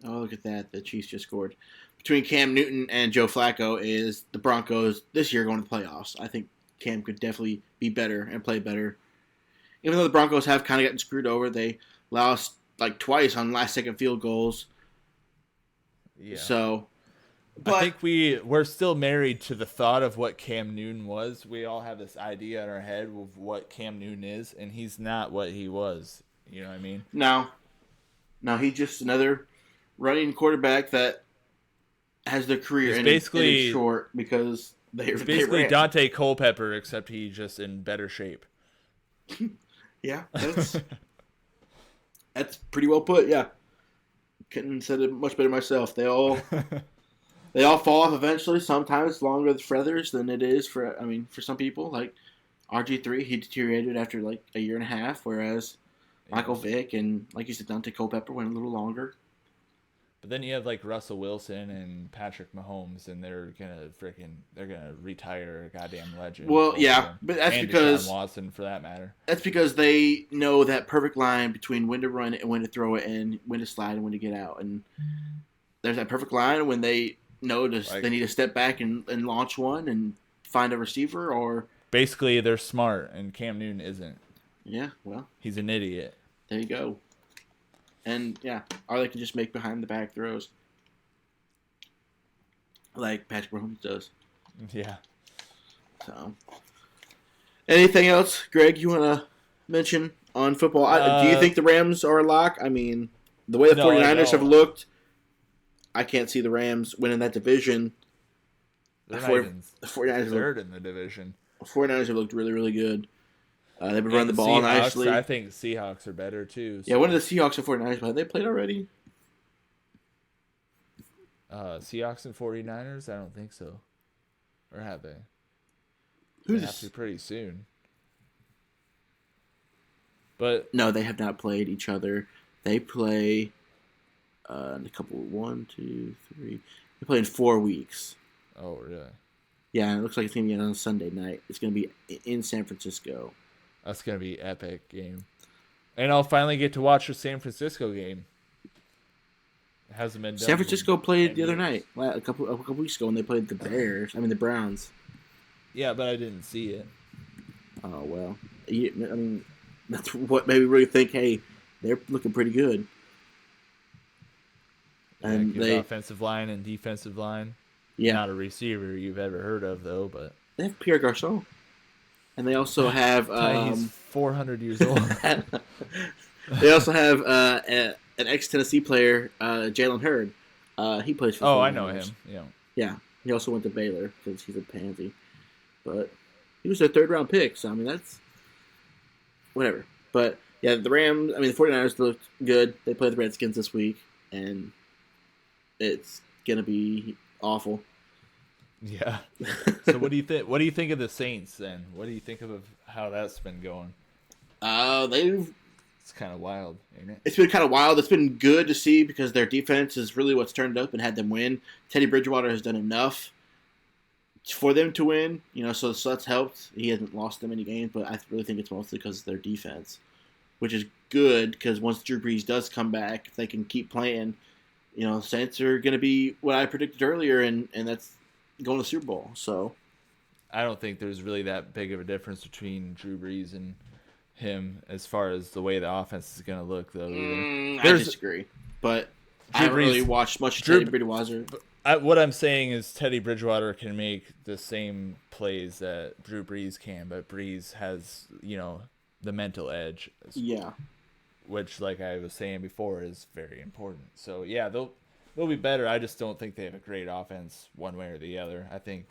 look at that, the Chiefs just scored. Between Cam Newton and Joe Flacco is the Broncos this year going to the playoffs. I think Cam could definitely be better and play better. Even though the Broncos have kind of gotten screwed over, they lost like twice on last second field goals. Yeah. So, I but think we're still married to the thought of what Cam Newton was. We all have this idea in our head of what Cam Newton is, and he's not what he was. You know what I mean? now he's just another running quarterback that has their career He's ended basically short because they ran. Dante Culpepper, except he's just in better shape. Yeah, that's pretty well put. Yeah, couldn't have said it much better myself. They all fall off eventually. Sometimes it's longer for others than it is for some people. Like RG3, he deteriorated after like a year and a half, whereas Michael Vick and like you said, Dante Culpepper went a little longer. But then you have like Russell Wilson and Patrick Mahomes, and they're gonna retire a goddamn legend. Well, both of yeah, them. but that's and because Deshaun Watson for that matter. they know that perfect line between when to run it and when to throw it and when to slide and when to get out. And there's that perfect line when they No, they need to step back and launch one and find a receiver, or basically they're smart and Cam Newton isn't. Yeah, well, he's an idiot. There you go. And yeah, or they can just make behind the back throws, like Patrick Mahomes does. Yeah. So, anything else, Greg? You want to mention on football? Do you think the Rams are a lock? I mean, the way the 49ers have looked, I can't see the Rams winning that division. The 49ers third in the division. The 49ers have looked really, really good. They've been running the ball nicely. I think Seahawks are better too. So. Yeah, one of the Seahawks and 49ers, but have they played already? Seahawks and 49ers? I don't think so. Or have they? Who's they have to pretty soon. But no, they have not played each other. They play in a couple. 1, 2, 3. They play in 4 weeks. Oh, really? Yeah, it looks like it's gonna be on a Sunday night. It's gonna be in San Francisco. That's gonna be an epic game, and I'll finally get to watch a San Francisco game. It hasn't been done. San Francisco played the other night, a couple weeks ago, when they played the the Browns. Yeah, but I didn't see it. Oh well, I mean, that's what made me really think. Hey, they're looking pretty good. And they offensive line and defensive line. Yeah, not a receiver you've ever heard of though, but they have Pierre Garçon, and they also have he's 400 years old. They also have an ex-Tennessee player, Jalen Hurd. He plays for. I know him. Yeah. Yeah, he also went to Baylor because he's a pansy, but he was a third-round pick. So I mean, that's whatever. But yeah, the Rams. I mean, the 49ers looked good. They play the Redskins this week, and it's gonna be awful. Yeah. So what do you think? What do you think of the Saints then? What do you think of how that's been going? It's kind of wild, ain't it? It's been kind of wild. It's been good to see because their defense is really what's turned up and had them win. Teddy Bridgewater has done enough for them to win, so that's helped. He hasn't lost them any games, but I really think it's mostly because of their defense, which is good because once Drew Brees does come back, if they can keep playing, Saints are going to be what I predicted earlier, and that's going to the Super Bowl. So I don't think there's really that big of a difference between Drew Brees and him as far as the way the offense is going to look, though. I disagree, but I haven't really watched much Teddy Bridgewater. What I'm saying is Teddy Bridgewater can make the same plays that Drew Brees can, but Brees has, the mental edge. Yeah. Which, like I was saying before, is very important. So, yeah, they'll be better. I just don't think they have a great offense one way or the other. I think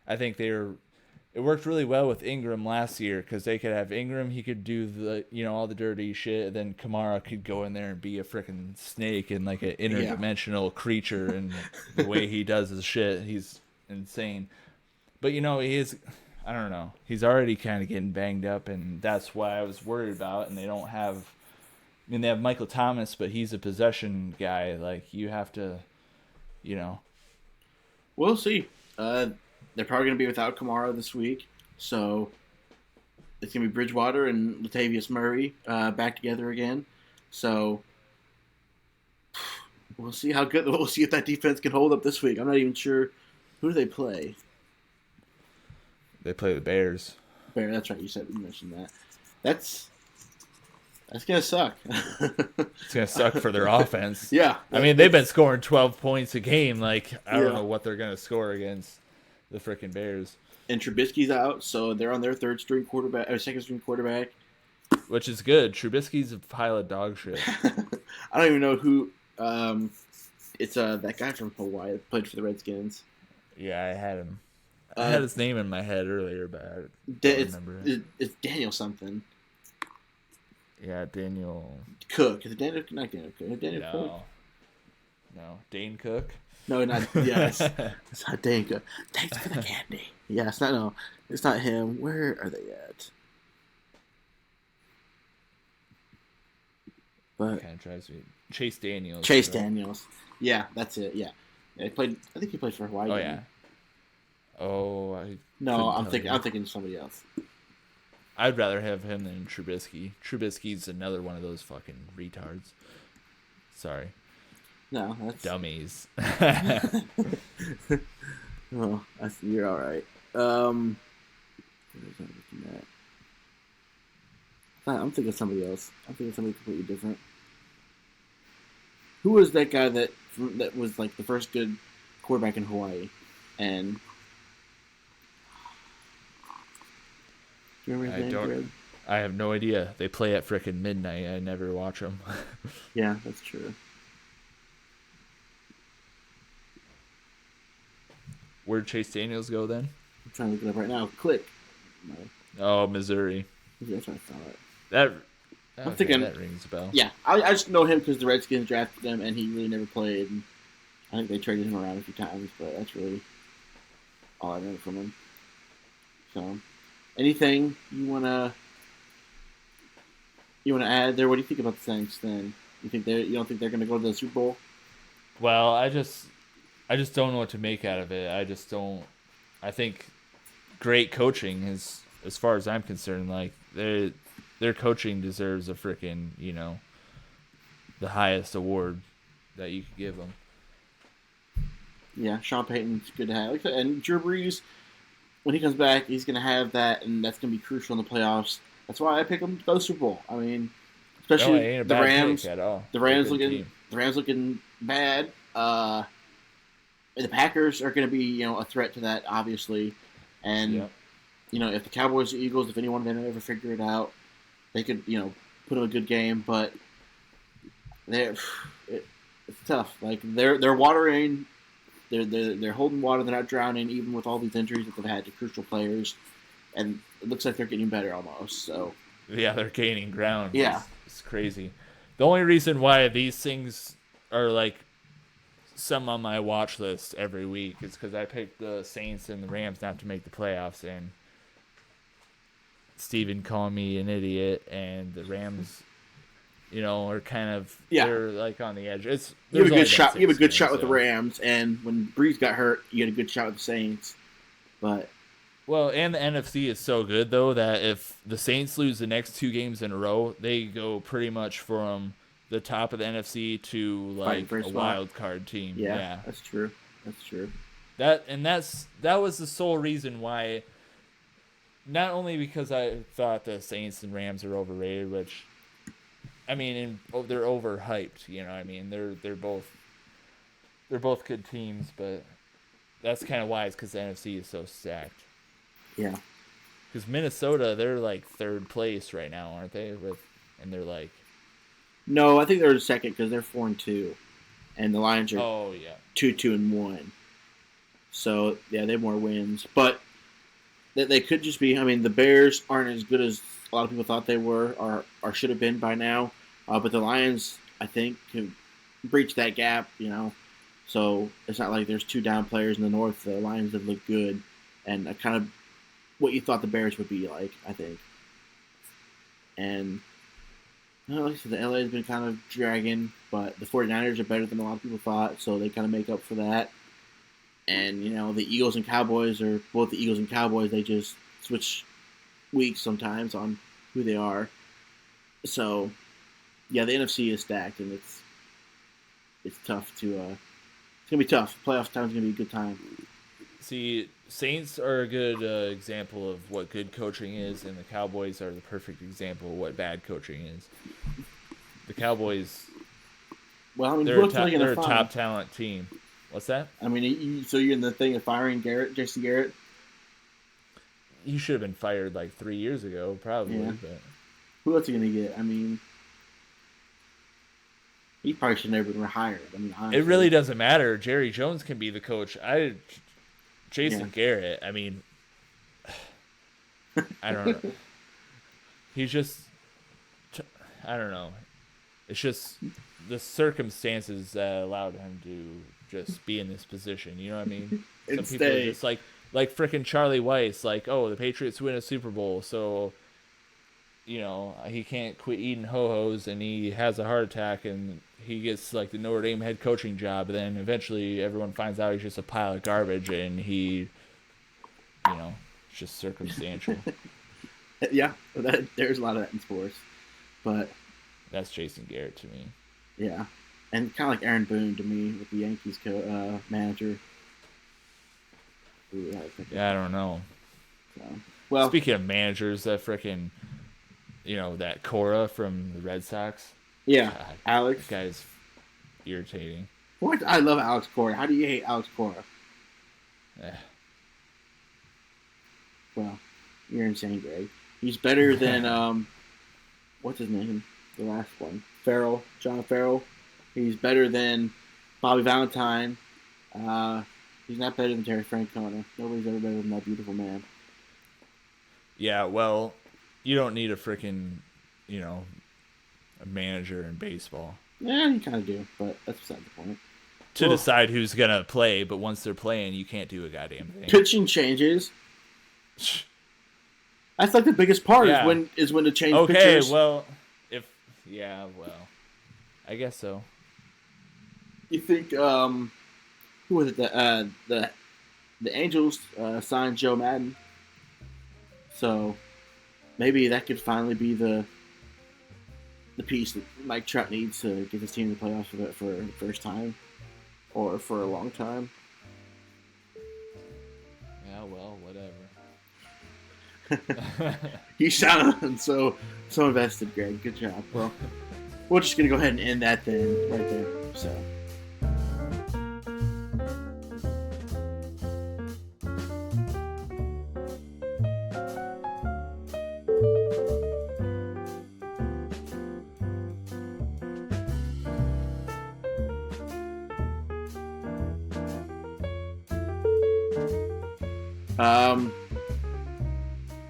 it worked really well with Ingram last year because they could have Ingram. He could do the all the dirty shit. And then Kamara could go in there and be a freaking snake and like an interdimensional creature. And the way he does his shit, he's insane. But he is. I don't know. He's already kind of getting banged up, and that's why I was worried about. And they don't have. They have Michael Thomas, but he's a possession guy. Like you have to, We'll see. They're probably going to be without Kamara this week, so it's going to be Bridgewater and Latavius Murray back together again. So we'll see how good. We'll see if that defense can hold up this week. I'm not even sure who do they play. They play the Bears. That's right. You mentioned that. That's gonna suck. It's gonna suck for their offense. Yeah. I mean, they've been scoring 12 points a game. Like I don't know what they're gonna score against the freaking Bears. And Trubisky's out, so they're on their second string quarterback. Which is good. Trubisky's a pile of dog shit. I don't even know who. It's that guy from Hawaii that played for the Redskins. Yeah, I had him. I had his name in my head earlier, but I don't remember it. It's Daniel something. Yeah, Daniel Cook. Is it Daniel? Not Daniel Cook. Daniel Cook. No, Dane Cook. No, not yes. It's not Dane Cook. Thanks for the candy. Yeah, it's not. No, it's not him. Where are they at? But kind of drives me. Chase Daniels. Daniels. Yeah, that's it. Yeah, he played. I think he played for Hawaii. Oh yeah. Oh, I'm thinking of somebody else. I'd rather have him than Trubisky. Trubisky's another one of those fucking retards. Sorry. No, that's dummies. oh, you're all right. What was I looking at? I'm thinking of somebody else. I'm thinking of somebody completely different. Who was that guy that was like the first good quarterback in Hawaii? And do you remember I his name, don't. Jared? I have no idea. They play at frickin' midnight. I never watch them. Yeah, that's true. Where'd Chase Daniels go then? I'm trying to look it up right now. Click. No, Oh, Missouri. that's what I thought. That. I'm Okay, thinking. that rings a bell. Yeah, I just know him because the Redskins drafted him, and he really never played. And I think they traded him around a few times, but that's really all I know from him. So, anything you wanna add there? What do you think about the Saints? Then you don't think they're gonna go to the Super Bowl? Well, I just don't know what to make out of it. I just don't. I think great coaching is, as far as I'm concerned, like their coaching deserves a freaking the highest award that you could give them. Yeah, Sean Payton's good to have, and Drew Brees, when he comes back, he's gonna have that, and that's gonna be crucial in the playoffs. That's why I pick him to go Super Bowl. I mean, No, it especially ain't a the bad Rams. pick at all. The They're a Rams good looking team. the Rams looking bad. The Packers are going to be a threat to that, obviously, and Yep. if the Cowboys or Eagles, if anyone of them ever figure it out, they could put up a good game, but it's tough. Like they're watering, they're holding water, they're not drowning, even with all these injuries that they've had to crucial players, and it looks like they're getting better almost. So Yeah, they're gaining ground. yeah, It's crazy. The only reason why these things are like some on my watch list every week is because I picked the Saints and the Rams not to make the playoffs, and Steven calling me an idiot, and the Rams, are kind of they're like on the edge. You have a good shot. You have a good games, shot with the so. Rams, and when Breeze got hurt, you had a good shot with the Saints. But Well, and the NFC is so good though that if the Saints lose the next 2 games in a row, they go pretty much from the top of the NFC to like a wild card team. Yeah, that's true. That's true. That was the sole reason why. Not only because I thought the Saints and Rams are overrated, which, I mean, they're overhyped. You know, what I mean, they're both good teams, but that's kind of why it's because the NFC is so stacked. Yeah. Because Minnesota, they're like third place right now, aren't they? And they're like. No, I think they're second because they're 4-2, and the Lions are 2-2-1. So yeah, they have more wins, but they could just be. I mean, the Bears aren't as good as a lot of people thought they were, or should have been by now. But the Lions, I think, can breach that gap. So it's not like there's 2 down players in the North. The Lions have looked good, and kind of what you thought the Bears would be like, I think. And like I said, the LA has been kind of dragging, but the 49ers are better than a lot of people thought, so they kind of make up for that. And, the Eagles and Cowboys are both the Eagles and Cowboys. They just switch weeks sometimes on who they are. So, yeah, the NFC is stacked, and it's tough to it's going to be tough. Playoff time is going to be a good time. See, Saints are a good example of what good coaching is, and the Cowboys are the perfect example of what bad coaching is. The Cowboys, well, I mean, they're a top talent team. What's that? I mean, so you're in the thing of firing Jason Garrett? He should have been fired like 3 years ago, probably. Yeah. But who else are you going to get? I mean, he probably should never been rehired. I mean, honestly. It really doesn't matter. Jerry Jones can be the coach. Jason Garrett, I mean, I don't know. He's just, I don't know. It's just the circumstances that allowed him to just be in this position. You know what I mean? Some people are just like frickin' Charlie Weiss, like, oh, the Patriots win a Super Bowl, so, he can't quit eating ho-hos, and he has a heart attack, and he gets like the Notre Dame head coaching job, and then eventually everyone finds out he's just a pile of garbage, and he, it's just circumstantial. Yeah, there's a lot of that in sports, but that's Jason Garrett to me. Yeah, And kind of like Aaron Boone to me with the Yankees manager. Ooh, Yeah, I don't know. So, well, speaking of managers, that freaking that Cora from the Red Sox. yeah, God, Alex. that guy's irritating. What? I love Alex Cora. How do you hate Alex Cora? Eh. Well, you're insane, Greg. He's better than what's his name? The last one, John Farrell. He's better than Bobby Valentine. He's not better than Terry Francona. Nobody's ever better than that beautiful man. Yeah, well, you don't need a freaking, a manager in baseball. Yeah, you kind of do, but that's beside the point. To decide who's gonna play, but once they're playing, you can't do a goddamn thing. Pitching changes. That's like the biggest part is when to change pitchers. Okay, well, I guess so. You think who was it? The Angels signed Joe Madden, so maybe that could finally be the piece that Mike Trout needs to get his team to the playoffs for the first time, or for a long time. Yeah, well, whatever. You sound so invested, Greg. Good job. Well, we're just gonna go ahead and end that then, right there. So.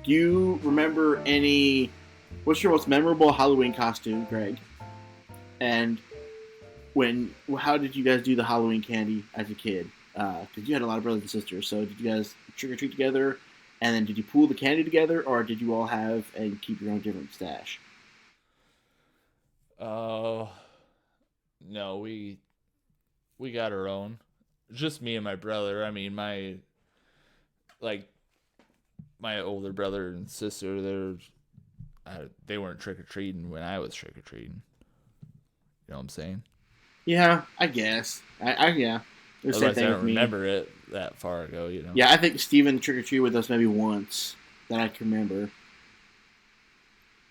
Do you remember what's your most memorable Halloween costume, Greg? And how did you guys do the Halloween candy as a kid? Because you had a lot of brothers and sisters, so did you guys trick-or-treat together? And then did you pool the candy together, or did you all have and keep your own different stash? No, we got our own. Just me and my brother. I mean, my older brother and sister, they weren't trick or treating when I was trick or treating. You know what I'm saying? Yeah, I guess. Yeah. Otherwise, I don't remember it that far ago. Yeah, I think Steven trick or treated with us maybe once that I can remember.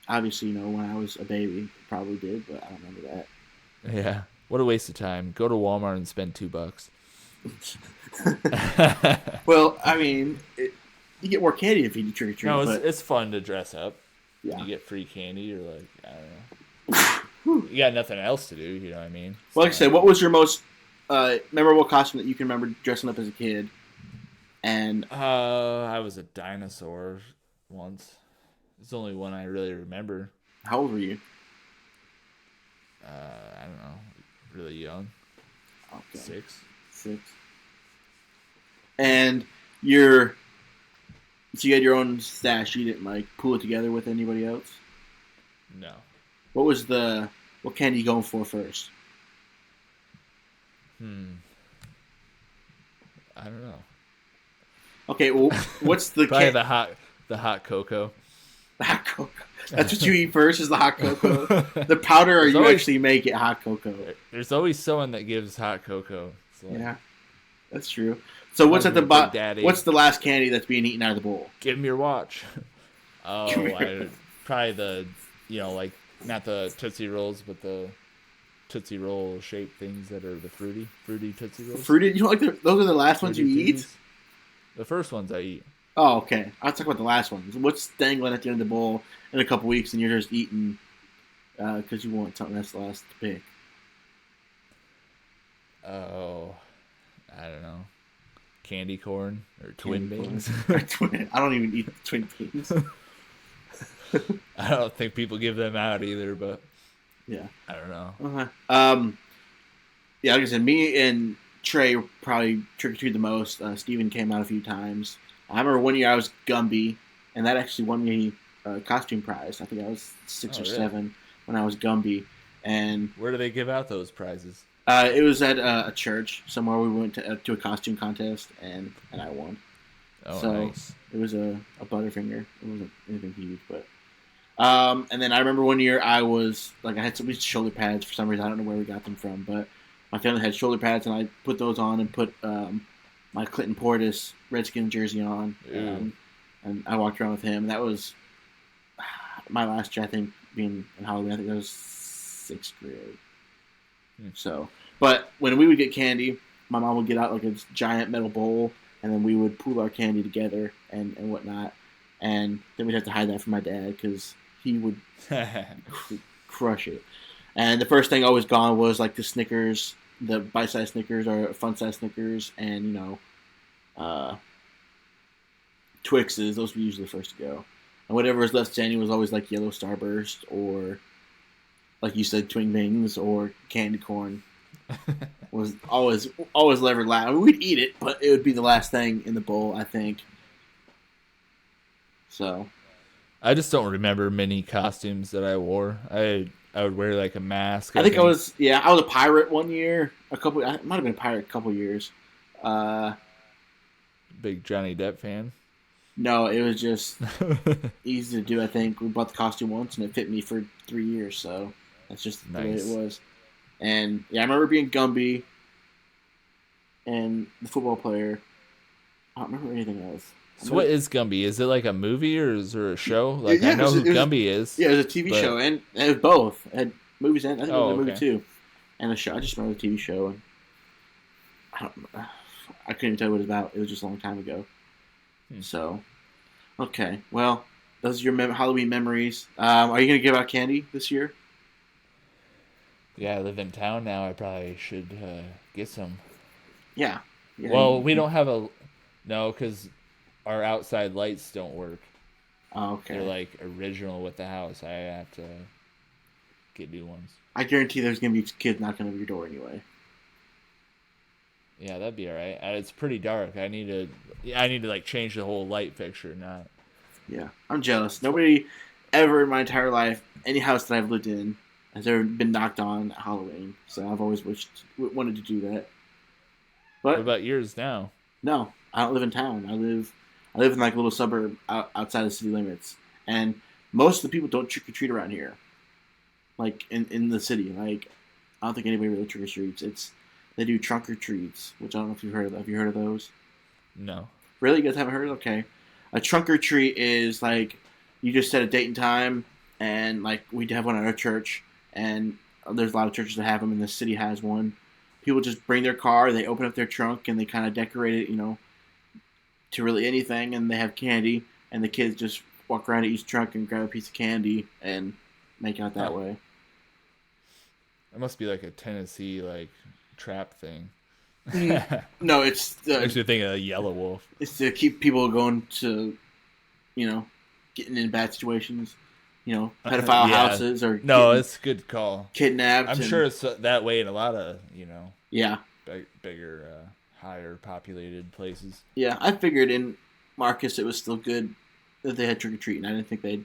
Obviously, when I was a baby, probably did, but I don't remember that. Yeah, what a waste of time. Go to Walmart and spend $2. Well, I mean, you get more candy if you do trick or treat. No, it's fun to dress up. Yeah. You get free candy, or I don't know. You got nothing else to do. You know what I mean? Well, like I said, what was your most memorable costume that you can remember dressing up as a kid? And I was a dinosaur once. It's the only one I really remember. How old were you? I don't know. Really young. Okay. 6. And so you had your own stash. You didn't pool it together with anybody else? No. What candy you going for first? I don't know. Okay, well, what's the probably the hot cocoa. The hot cocoa. That's what you eat first is the hot cocoa. The powder, or you actually make it hot cocoa? There's always someone that gives hot cocoa. So. Yeah, that's true. So what's at the bottom? What's the last candy that's being eaten out of the bowl? Give me your watch. Probably the, not the Tootsie Rolls, but the Tootsie Roll shaped things that are the fruity Tootsie Rolls. Fruity? You don't like those are the last ones you eat? The first ones I eat. Oh, okay. I'll talk about the last ones. What's dangling at the end of the bowl in a couple weeks, and you're just eating because you want something that's last to pick? Oh, I don't know. Candy corn or twin beans. I don't even eat twin beans. I don't think people give them out either, but yeah, I don't know. Yeah, like I said, me and Trey probably trick or treat the most. Steven came out a few times. I remember one year I was Gumby, and that actually won me a costume prize. I think I was 6 or 7 when I was Gumby. And where do they give out those prizes? It was at a church somewhere. We went to a costume contest, and I won. Oh, so nice. It was a Butterfinger. It wasn't anything huge, but And then I remember one year I had some of these shoulder pads for some reason. I don't know where we got them from, but my family had shoulder pads, and I put those on and put my Clinton Portis Redskins jersey on, and I walked around with him. And that was my last year, I think, being in Halloween. I think that was 6th grade. So, but when we would get candy, my mom would get out like a giant metal bowl, and then we would pool our candy together and whatnot. And then we'd have to hide that from my dad because he would crush it. And the first thing always gone was like the Snickers, the bite-sized Snickers or fun-sized Snickers, and Twixes. Those were usually the first to go. And whatever was left standing was always like Yellow Starburst or, like you said, Twing Bings or candy corn. Was always never last. I mean, we'd eat it, but it would be the last thing in the bowl, I think. So, I just don't remember many costumes that I wore. I would wear like a mask. I think I was a pirate one year. I might have been a pirate a couple years. Big Johnny Depp fan. No, it was just easy to do. I think we bought the costume once and it fit me for 3 years, so that's just the way it was. And yeah, I remember being Gumby and the football player. I don't remember anything else. So what is Gumby? Is it like a movie or is there a show? Like I know who Gumby is. Yeah, it was a TV show, and it was both. It had movies and I think it was a movie too, and a show. I just remember the TV show, and I couldn't even tell you what it was about. It was just a long time ago. So, okay, well, those are your Halloween memories. Are you gonna give out candy this year? Yeah, I live in town now. I probably should get some. Yeah. Well, we don't have because our outside lights don't work. Oh, okay. They're like original with the house. I have to get new ones. I guarantee there's gonna be kids knocking over your door anyway. Yeah, that'd be all right. It's pretty dark. I need to like change the whole light fixture. Not. Yeah, I'm jealous. Nobody ever in my entire life, any house that I've lived in, has ever been knocked on at Halloween. So I've always wanted to do that. But what about yours now? No, I don't live in town. I live in like a little suburb outside the city limits, and most of the people don't trick or treat around here. Like in the city, like I don't think anybody really trick or treats. They do trunk or treats, which I don't know if you've heard of. Have you heard of those? No. Really, you guys haven't heard? Okay, a trunk or treat is like you just set a date and time, and like we have one at our church, and there's a lot of churches that have them, and the city has one. People just bring their car, they open up their trunk, and they kind of decorate it, to really anything, and they have candy, and the kids just walk around to each trunk and grab a piece of candy and make out that way. It must be like a Tennessee trap thing. No, it's makes me think of a Yellow Wolf. It's to keep people going to, getting in bad situations. Pedophile houses or it's a good call. Kidnapped. I'm sure it's that way in a lot of bigger, higher populated places. Yeah, I figured in Marcus it was still good that they had trick or treating. I didn't think they'd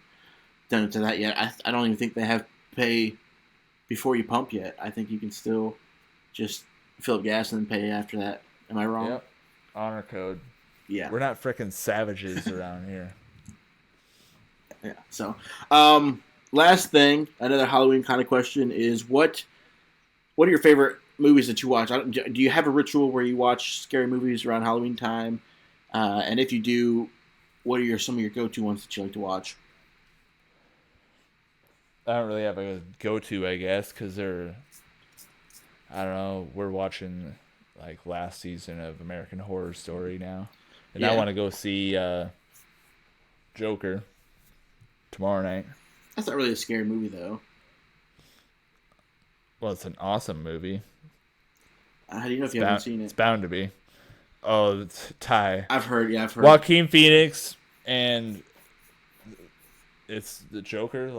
done it to that yet. I don't even think they have pay before you pump yet. I think you can still just fill up gas and then pay after that. Am I wrong? Yep. Honor code. Yeah. We're not frickin' savages around here. Yeah. So, last thing, another Halloween kind of question is what are your favorite movies that you watch? Do you have a ritual where you watch scary movies around Halloween time? And if you do, what are some of your go-to ones that you like to watch? I don't really have a go-to, I guess, because I don't know, we're watching last season of American Horror Story now. And I want to go see Joker tomorrow night. That's not really a scary movie, though. Well, it's an awesome movie. How do you know if you haven't seen it? It's bound to be. Oh, it's Ty. I've heard. Joaquin Phoenix, and it's the Joker,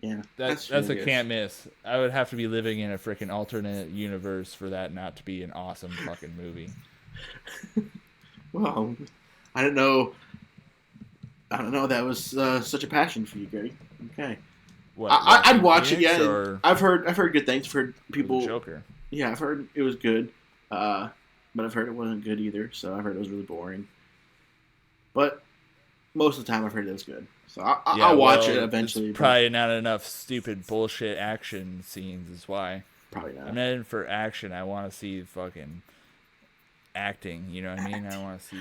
Yeah. That's really a can't miss. I would have to be living in a freaking alternate universe for that not to be an awesome fucking movie. Well, I don't know that was such a passion for you, Gary. Okay. What, I'd watch it, yeah. Or I've heard good things. I've heard people. Joker. Yeah, I've heard it was good, but I've heard it wasn't good either. So I've heard it was really boring. But most of the time I've heard it was good. So I'll watch it eventually. Probably not enough stupid bullshit action scenes is why. Probably not. I'm not in for action. I want to see fucking acting. You know what I mean? I want to see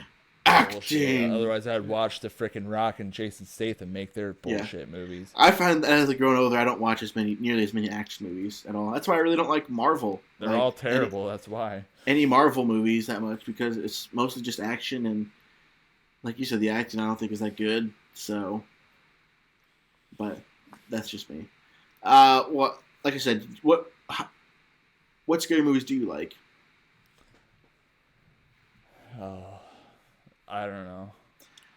bullshit. Otherwise, I'd watch the freaking Rock and Jason Statham make their bullshit movies. I find that as I grown older, I don't watch nearly as many action movies at all. That's why I really don't like Marvel. They're all terrible. That's why. Any Marvel movies that much, because it's mostly just action, and like you said, the acting I don't think is that good. So, but that's just me. Like I said, what scary movies do you like? Oh, I don't know.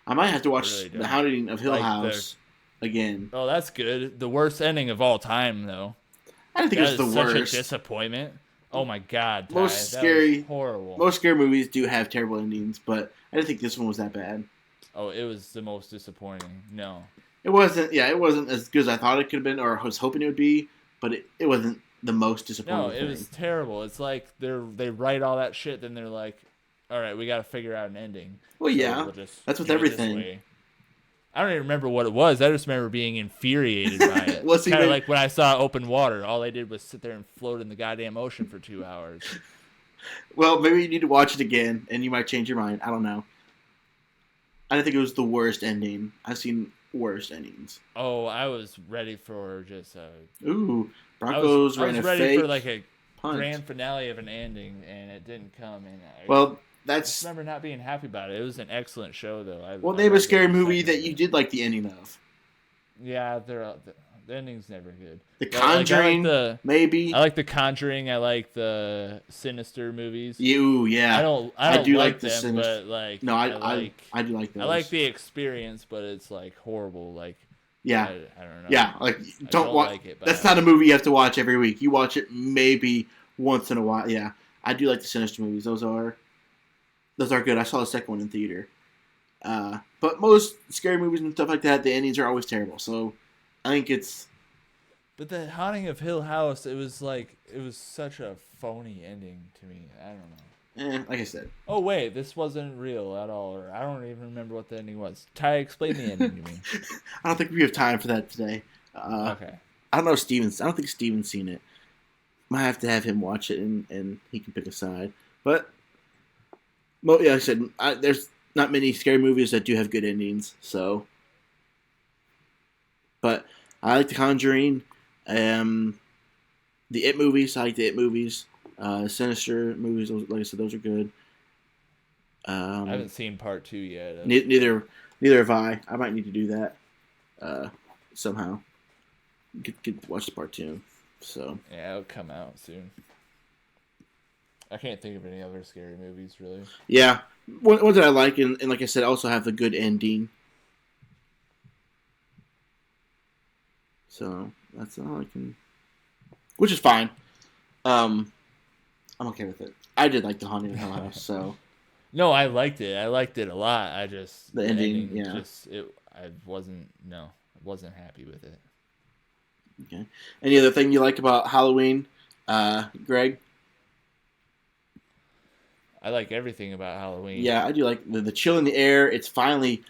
I might have to watch The Haunting of Hill House again. Oh, that's good. The worst ending of all time, though. I don't think it was the worst. Such a disappointment. Oh my god, Ty, most horrible. Most scary movies do have terrible endings, but I didn't think this one was that bad. Oh, it was the most disappointing. No, it wasn't. Yeah, it wasn't as good as I thought it could have been, or I was hoping it would be. But it wasn't the most disappointing. No, it was terrible. It's like they write all that shit, then they're like, all right, we got to figure out an ending. Well, yeah, that's with everything. I don't even remember what it was. I just remember being infuriated by it. It's kind of like when I saw Open Water. All they did was sit there and float in the goddamn ocean for 2 hours. Well, maybe you need to watch it again, and you might change your mind. I don't know. I didn't think it was the worst ending. I've seen worse endings. Oh, I was ready for just Broncos ran a fake. I was ready for like a grand finale of an ending, and it didn't come. And I remember not being happy about it. It was an excellent show, though. Name a scary movie that you did like the ending of. Yeah, the ending's never good. The Conjuring, maybe. I like The Conjuring. I like the Sinister movies. Yeah. I do like them, but like no, I do like those. I like the experience, but it's like horrible. Like yeah, I don't know. Yeah, like don't watch. Like it, that's not a movie you have to watch every week. You watch it maybe once in a while. Yeah, I do like the Sinister movies. Those are good. I saw the second one in theater. But most scary movies and stuff like that, the endings are always terrible. So I think it's. But the Haunting of Hill House, it was such a phony ending to me. I don't know. Like I said. Oh wait, this wasn't real at all, or I don't even remember what the ending was. Ty, explain the ending to me. I don't think we have time for that today. Okay. I don't know if I don't think Steven's seen it. Might have to have him watch it, and he can pick a side. But like I said, there's not many scary movies that do have good endings. So, but I like The Conjuring. The It movies. I like the It movies. Sinister movies. Like I said, those are good. I haven't seen part 2 yet. Neither have I. I might need to do that somehow. Get watch the part 2. So yeah, it'll come out soon. I can't think of any other scary movies really. Yeah, one that I like, and like I said, also have a good ending. So that's all I can, which is fine. I'm okay with it. I did like The Haunting of Hill House, so. No, I liked it. I liked it a lot. I just the ending, yeah. I wasn't happy with it. Okay. Any other thing you like about Halloween, Greg? I like everything about Halloween. Yeah, I do like the chill in the air. It's finally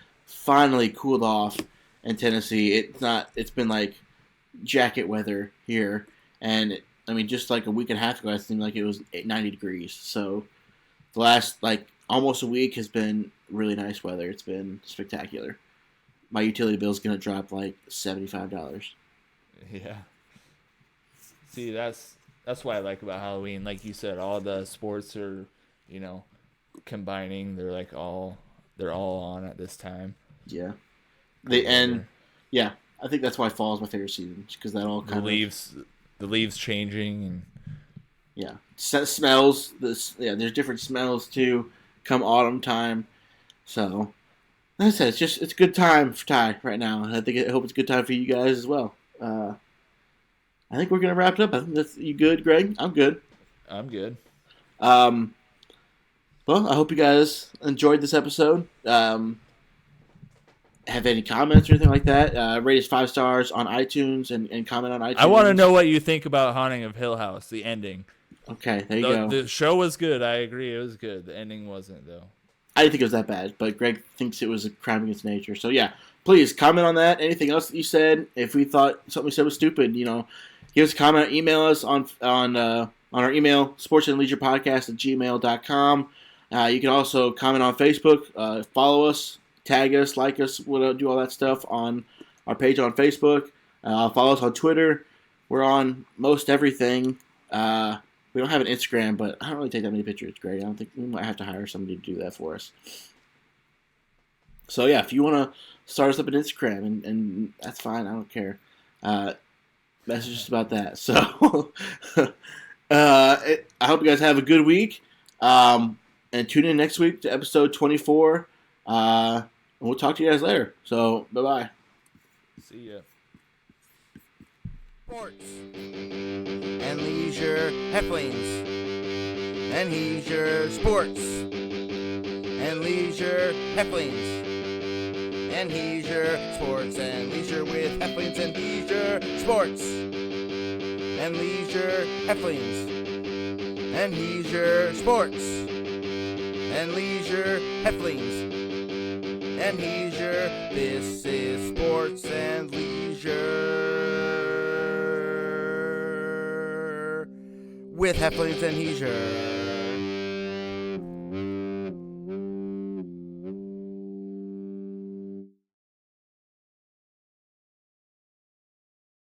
cooled off in Tennessee. It's been like jacket weather here, and just like a week and a half ago, it seemed like it was 90 degrees. So the last almost a week has been really nice weather. It's been spectacular. My utility bill is gonna drop like $75. Yeah. See, that's what I like about Halloween. Like you said, all the sports are, combining. They're all on at this time. Yeah. Yeah. I think that's why fall is my favorite season, because that all kind the leaves changing and yeah, smells. There's different smells too. Come autumn time, so like I said, it's a good time for Ty right now. I hope it's a good time for you guys as well. I think we're gonna wrap it up. I think that's you good, Greg. I'm good. I'm good. Well, I hope you guys enjoyed this episode. Have any comments or anything like that? Rate us 5 stars on iTunes and comment on iTunes. I want to know what you think about Haunting of Hill House, the ending. Okay, there you go. The show was good. I agree, it was good. The ending wasn't though. I didn't think it was that bad, but Greg thinks it was a crime against nature. So yeah, please comment on that. Anything else that you said? If we thought something we said was stupid, give us a comment. Email us on our email, sportsandleisurepodcast@gmail.com. You can also comment on Facebook, follow us, tag us, like us, we'll do all that stuff on our page on Facebook. Follow us on Twitter. We're on most everything. We don't have an Instagram, but I don't really take that many pictures, Greg. I don't think we might have to hire somebody to do that for us. So yeah, if you want to start us up an Instagram, and that's fine. I don't care. That's just about that. So I hope you guys have a good week. And tune in next week to episode 24. And we'll talk to you guys later. So bye-bye. See ya. Sports and leisure halflings and leisure sports and leisure halflings and leisure sports and leisure with halflings and leisure sports and leisure halflings and leisure sports and leisure halflings and leisure. This is sports and leisure with halflings and leisure.